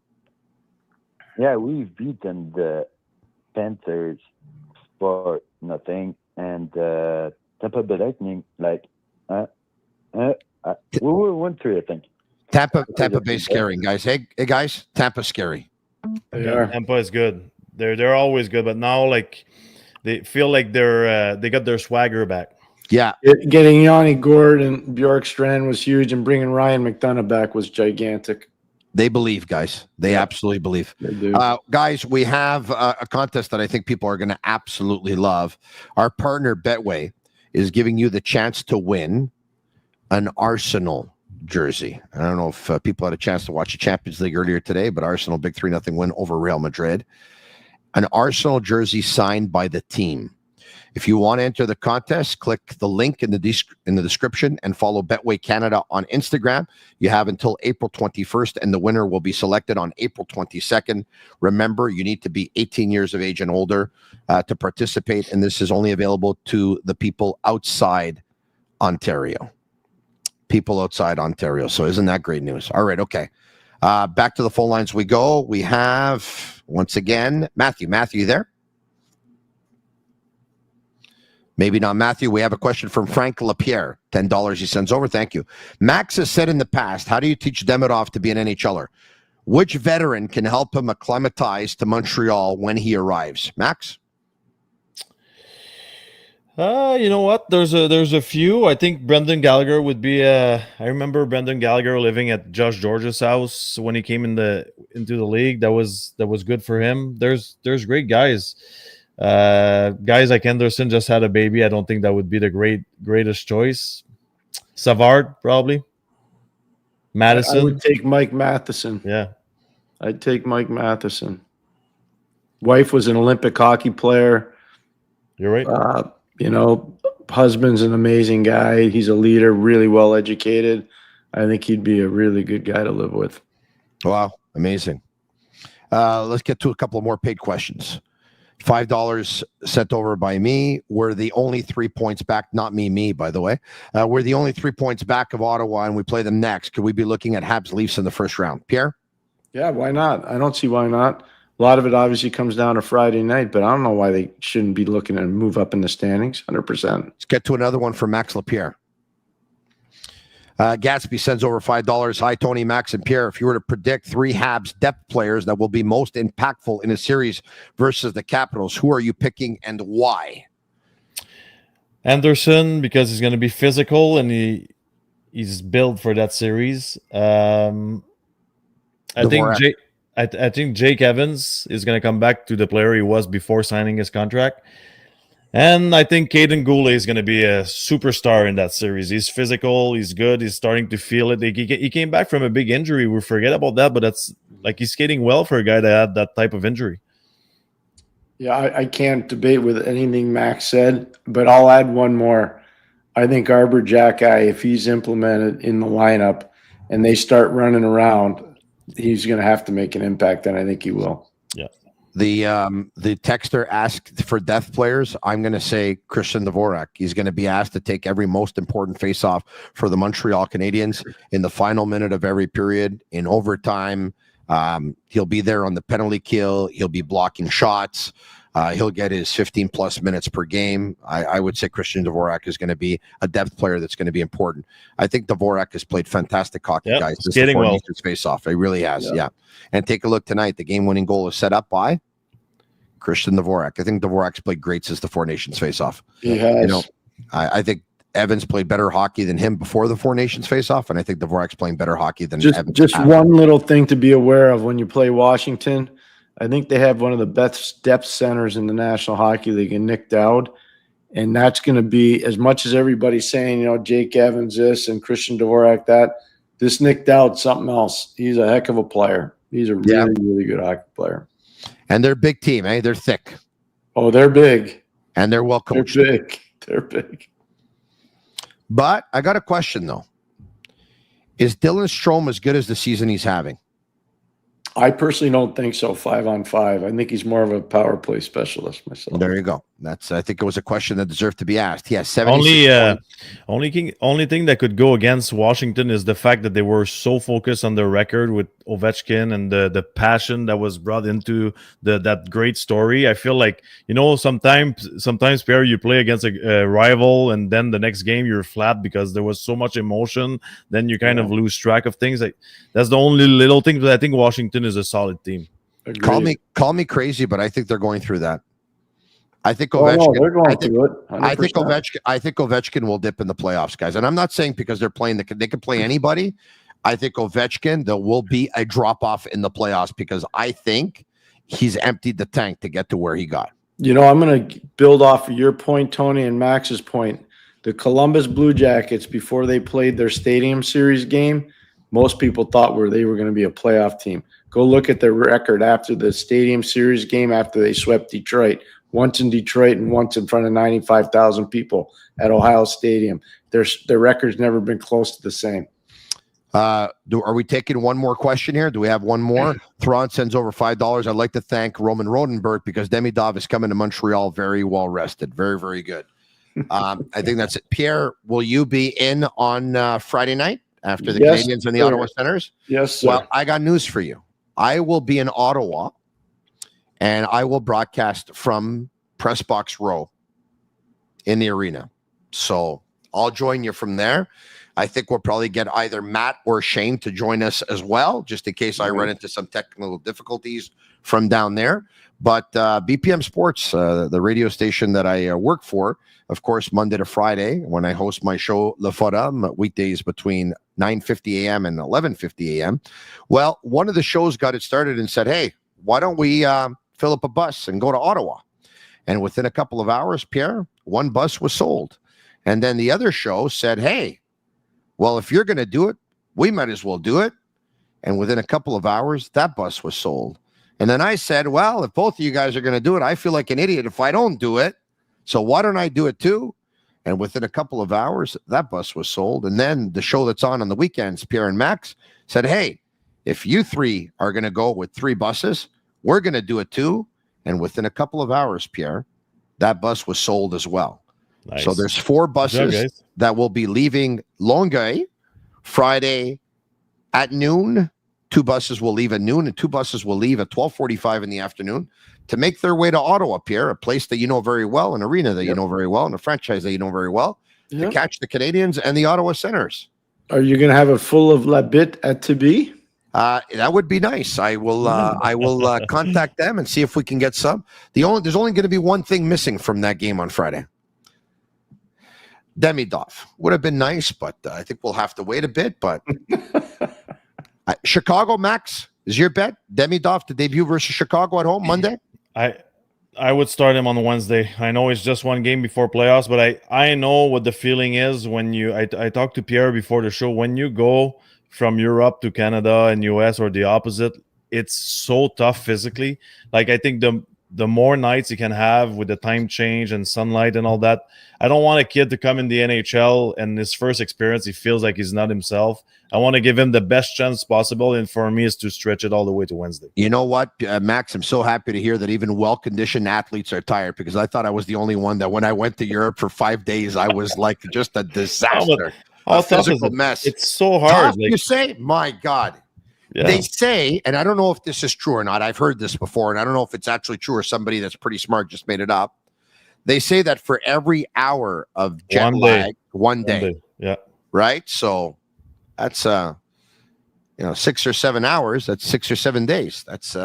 Yeah, we've beaten the Panthers for nothing, and Tampa Bay Lightning we went through, I think. Tampa Bay scary, guys. Hey guys, Tampa scary. Tampa is good. They're always good, but now they feel like they got their swagger back. Yeah. Getting Yanni Gord and Bjorkstrand was huge, and bringing Ryan McDonough back was gigantic. They believe, guys. They absolutely believe. They do. Guys, we have a contest that I think people are going to absolutely love. Our partner, Betway, is giving you the chance to win an Arsenal jersey. I don't know if people had a chance to watch the Champions League earlier today, but Arsenal, big 3-0 win over Real Madrid. An Arsenal jersey signed by the team. If you want to enter the contest, click the link in the description and follow Betway Canada on Instagram. You have until April 21st, and the winner will be selected on April 22nd. Remember, you need to be 18 years of age and older to participate, and this is only available to the people outside Ontario. People outside Ontario. So isn't that great news? All right, okay. Back to the phone lines we go. We have, once again, Matthew. Matthew, you there? Maybe not Matthew. We have a question from Frank Lapierre. $10 he sends over. Thank you. Max has said in the past, how do you teach Demidov to be an NHLer? Which veteran can help him acclimatize to Montreal when he arrives? Max? You know what? There's a few. I think Brendan Gallagher would be. I remember Brendan Gallagher living at Josh George's house when he came into the league. That was good for him. There's great guys. Guys like Henderson just had a baby. I don't think that would be the greatest choice. Savard probably. Madison. I would take Mike Matheson. Yeah, I'd take Mike Matheson. Wife was an Olympic hockey player. You're right. Husband's an amazing guy. He's a leader, really well educated. I think he'd be a really good guy to live with. Wow, amazing. Let's get to a couple more paid questions. $5 sent over by me. We're the only 3 points back. Not me, by the way. We're the only 3 points back of Ottawa, and we play them next. Could we be looking at Habs Leafs in the first round? Pierre? Yeah, why not? I don't see why not. A lot of it obviously comes down to Friday night, but I don't know why they shouldn't be looking to move up in the standings. 100%. Let's get to another one from Max Lapierre. Gatsby sends over $5. Hi, Tony, Max, and Pierre. If you were to predict 3 Habs depth players that will be most impactful in a series versus the Capitals, who are you picking and why? Anderson, because he's going to be physical and he's built for that series. I think Jake Evans is going to come back to the player he was before signing his contract. And I think Caden Goulet is going to be a superstar in that series. He's physical. He's good. He's starting to feel it. He came back from a big injury. We forget about that, but that's like he's skating well for a guy that had that type of injury. Yeah, I can't debate with anything Max said, but I'll add one more. I think Arbor Jackeye, if he's implemented in the lineup and they start running around, he's going to have to make an impact, and I think he will. Yeah. The texter asked for depth players. I'm going to say Christian Dvorak. He's going to be asked to take every most important faceoff for the Montreal Canadiens in the final minute of every period, in overtime. He'll be there on the penalty kill. He'll be blocking shots. He'll get his 15 plus minutes per game. I would say Christian Dvorak is going to be a depth player that's going to be important. I think Dvorak has played fantastic hockey, guys. This is well. Face off. He really has. Yeah. And take a look tonight. The game-winning goal is set up by Christian Dvorak. I think Dvorak's played great since the Four Nations face-off. He has. You know, I think Evans played better hockey than him before the Four Nations face-off, and I think Dvorak's playing better hockey than Evans. Just one little thing to be aware of when you play Washington. I think they have one of the best depth centers in the National Hockey League in Nick Dowd. And that's going to be, as much as everybody's saying, you know, Jake Evans this and Christian Dvorak that, this Nick Dowd's something else. He's a heck of a player. He's a really, really good hockey player. And they're a big team, eh? They're thick. Oh, they're big. And they're well coached. They're big. They're big. But I got a question, though. Is Dylan Strome as good as the season he's having? I personally don't think so, 5-on-5. I think he's more of a power play specialist myself. There you go. I think it was a question that deserved to be asked. He has 76 points. Only thing that could go against Washington is the fact that they were so focused on their record with Ovechkin and the passion that was brought into that great story. I feel like, you know, sometimes Pierre, you play against a rival and then the next game you're flat because there was so much emotion. Then you kind of lose track of things. Like that's the only little thing. But I think Washington is a solid team. Agreed. Call me crazy, but I think they're going through that. I think Ovechkin. They're going through it. 100%. I think Ovechkin will dip in the playoffs, guys. And I'm not saying because they're playing they can play anybody. I think Ovechkin, there will be a drop off in the playoffs because I think he's emptied the tank to get to where he got. You know, I'm going to build off of your point, Tony, and Max's point. The Columbus Blue Jackets, before they played their Stadium Series game, most people thought they were going to be a playoff team. Go look at their record after the Stadium Series game after they swept Detroit. Once in Detroit and once in front of 95,000 people at Ohio Stadium. Their record's never been close to the same. Are we taking one more question here? Do we have one more? Thrawn sends over $5. I'd like to thank Roman Rodenberg because Demidov is coming to Montreal very well rested. Very, very good. I think that's it. Pierre, will you be in on Friday night after the Canadiens and the Ottawa Senators? Yes, sir. Well, I got news for you. I will be in Ottawa. And I will broadcast from Press Box Row in the arena. So I'll join you from there. I think we'll probably get either Matt or Shane to join us as well, just in case I run into some technical difficulties from down there. But BPM Sports, the radio station that I work for, of course, Monday to Friday, when I host my show, Le Forum, weekdays between 9:50 a.m. and 11:50 a.m. Well, one of the shows got it started and said, hey, why don't we fill up a bus and go to Ottawa? And within a couple of hours, Pierre, one bus was sold. And then the other show said, hey, well, if you're going to do it, we might as well do it. And within a couple of hours, that bus was sold. And then I said, well, if both of you guys are going to do it, I feel like an idiot if I don't do it. So why don't I do it too? And within a couple of hours, that bus was sold. And then the show that's on the weekends, Pierre and Max, said, hey, if you three are going to go with 3 buses, we're going to do it too. And within a couple of hours, Pierre, that bus was sold as well. Nice. So there's 4 buses that will be leaving Longueuil Friday at noon. 2 buses will leave at noon and 2 buses will leave at 12:45 in the afternoon to make their way to Ottawa, Pierre, a place that you know very well, an arena that you know very well, and a franchise that you know very well, to catch the Canadiens and the Ottawa Senators. Are you going to have it full of Lapierre at Tibi? That would be nice. I will contact them and see if we can get some. There's only going to be one thing missing from that game on Friday. Demidov would have been nice, but I think we'll have to wait a bit. But Chicago, Max, is your bet Demidov to debut versus Chicago at home Monday? I would start him on Wednesday. I know it's just one game before playoffs, but I know what the feeling is when I talked to Pierre before the show. When you go from Europe to Canada and US or the opposite, it's so tough physically. Like, I think the more nights you can have with the time change and sunlight and all that, I don't want a kid to come in the NHL and his first experience, he feels like he's not himself. I want to give him the best chance possible, and for me is to stretch it all the way to Wednesday. You know what, Max, I'm so happy to hear that even well-conditioned athletes are tired, because I thought I was the only one that when I went to Europe for 5 days, I was like just a disaster. How a tough is physical it? mess. It's so hard. Tough, Like, you say? My God. Yeah. They say, and I don't know if this is true or not, I've heard this before, and I don't know if it's actually true or somebody that's pretty smart just made it up. They say that for every hour of jet lag, one day. Yeah. Right? So that's 6 or 7 hours. That's 6 or 7 days. That's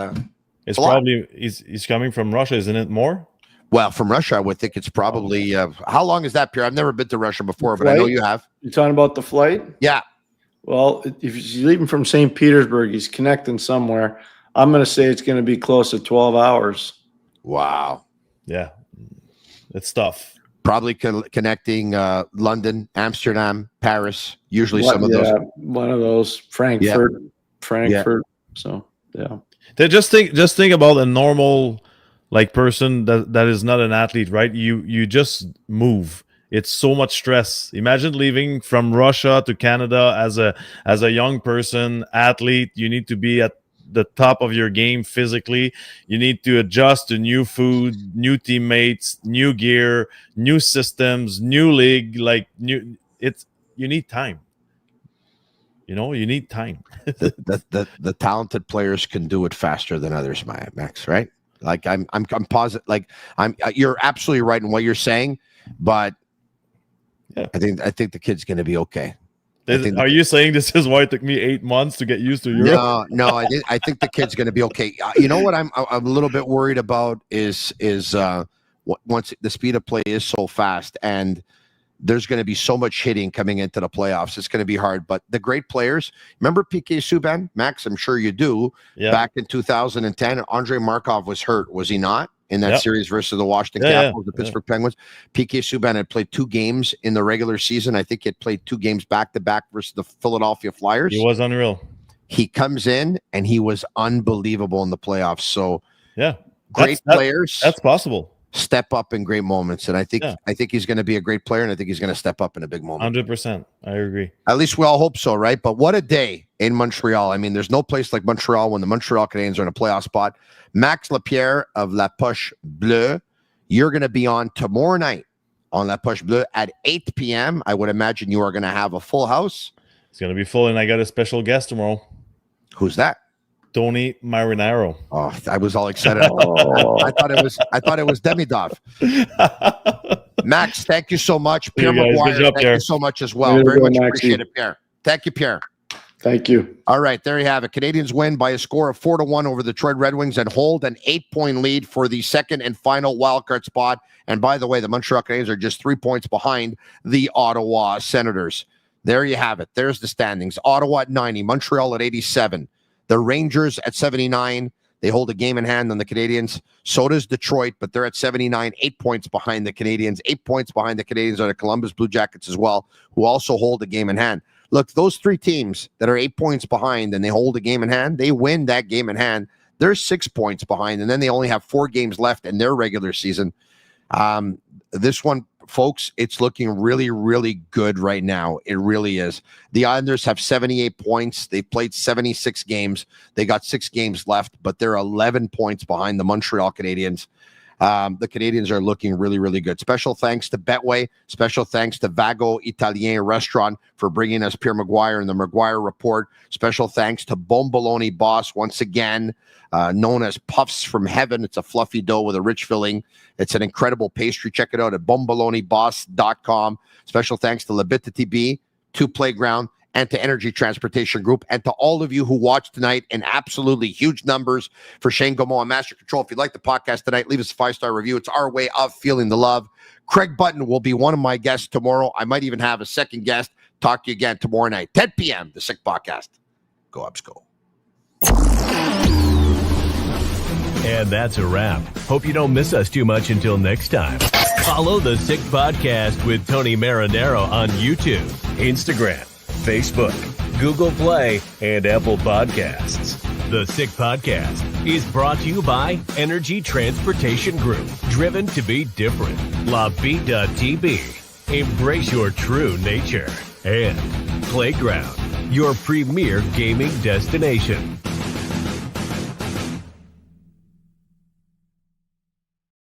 it's a lot. probably he's coming from Russia, isn't it? More? Well, from Russia, I would think it's probably how long is that, Pierre? I've never been to Russia before, but I know you have. You're talking about the flight? Yeah. Well, if he's leaving from St. Petersburg, he's connecting somewhere. I'm going to say it's going to be close to 12 hours. Wow. Yeah. It's tough. Probably connecting London, Amsterdam, Paris. Usually some of those. One of those. Frankfurt. So, yeah. They just think about a normal person that is not an athlete, right? You just move. It's so much stress. Imagine leaving from Russia to Canada as a young person, athlete. You need to be at the top of your game physically. You need to adjust to new food, new teammates, new gear, new systems, new league. You need time. You need time. the talented players can do it faster than others, Max. Right? Like I'm positive. Like you're absolutely right in what you're saying, but. Yeah. I think the kid's going to be okay. Are you saying this is why it took me 8 months to get used to Europe? No. I think the kid's going to be okay. You know what I'm a little bit worried about is once the speed of play is so fast, and there's going to be so much hitting coming into the playoffs. It's going to be hard. But the great players, remember PK Subban? Max, I'm sure you do. Yeah. Back in 2010, Andrei Markov was hurt, was he not? In that series versus the Washington Capitals, the Pittsburgh Penguins. PK Subban had played 2 games in the regular season. I think he had played 2 games back-to-back versus the Philadelphia Flyers. He was unreal. He comes in, and he was unbelievable in the playoffs. So, great players. That's possible. Step up in great moments. And I think he's going to be a great player, and I think he's going to step up in a big moment. 100%. I agree. At least we all hope so, right? But what a day in Montreal. I mean, there's no place like Montreal when the Montreal Canadiens are in a playoff spot. Max Lapierre of La Poche Bleue, you're going to be on tomorrow night on La Poche Bleue at 8 p.m. I would imagine you are going to have a full house. It's going to be full, and I got a special guest tomorrow. Who's that? Tony Marinaro. Oh, I was all excited. I thought it was Demidov. Max, thank you so much. Pierre McGuire, thank you so much as well. Very much appreciate it, Pierre. Thank you, Pierre. Thank you. All right, there you have it. Canadiens win by a score of 4-1 over the Detroit Red Wings and hold an 8-point lead for the second and final wildcard spot. And by the way, the Montreal Canadiens are just 3 points behind the Ottawa Senators. There you have it. There's the standings. Ottawa at 90, Montreal at 87. The Rangers at 79. They hold a game in hand on the Canadiens. So does Detroit, but they're at 79, 8 points behind the Canadiens. 8 points behind the Canadiens are the Columbus Blue Jackets as well, who also hold a game in hand. Look, those 3 teams that are 8 points behind and they hold a game in hand, they win that game in hand. They're 6 points behind, and then they only have 4 games left in their regular season. This one, folks, it's looking really, really good right now. It really is. The Islanders have 78 points. They played 76 games. They got 6 games left, but they're 11 points behind the Montreal Canadiens. The Canadiens are looking really, really good. Special thanks to Betway. Special thanks to Vago Italien Restaurant for bringing us Pierre McGuire and the McGuire Report. Special thanks to Bomboloni Boss once again, known as Puffs from Heaven. It's a fluffy dough with a rich filling. It's an incredible pastry. Check it out at bomboloniboss.com. Special thanks to Tibi, 2 Playground, and to Energy Transportation Group, and to all of you who watched tonight in absolutely huge numbers for Shane Gaumont and Master Control. If you like the podcast tonight, leave us a 5-star review. It's our way of feeling the love. Craig Button will be one of my guests tomorrow. I might even have a second guest. Talk to you again tomorrow night, 10 p.m., the Sick Podcast. Go Habs, go. And that's a wrap. Hope you don't miss us too much until next time. Follow the Sick Podcast with Tony Marinaro on YouTube, Instagram, Facebook, Google Play, and Apple Podcasts. The Sick Podcast is brought to you by Energy Transportation Group, driven to be different. Lapierre.tb, embrace your true nature. And Playground, your premier gaming destination.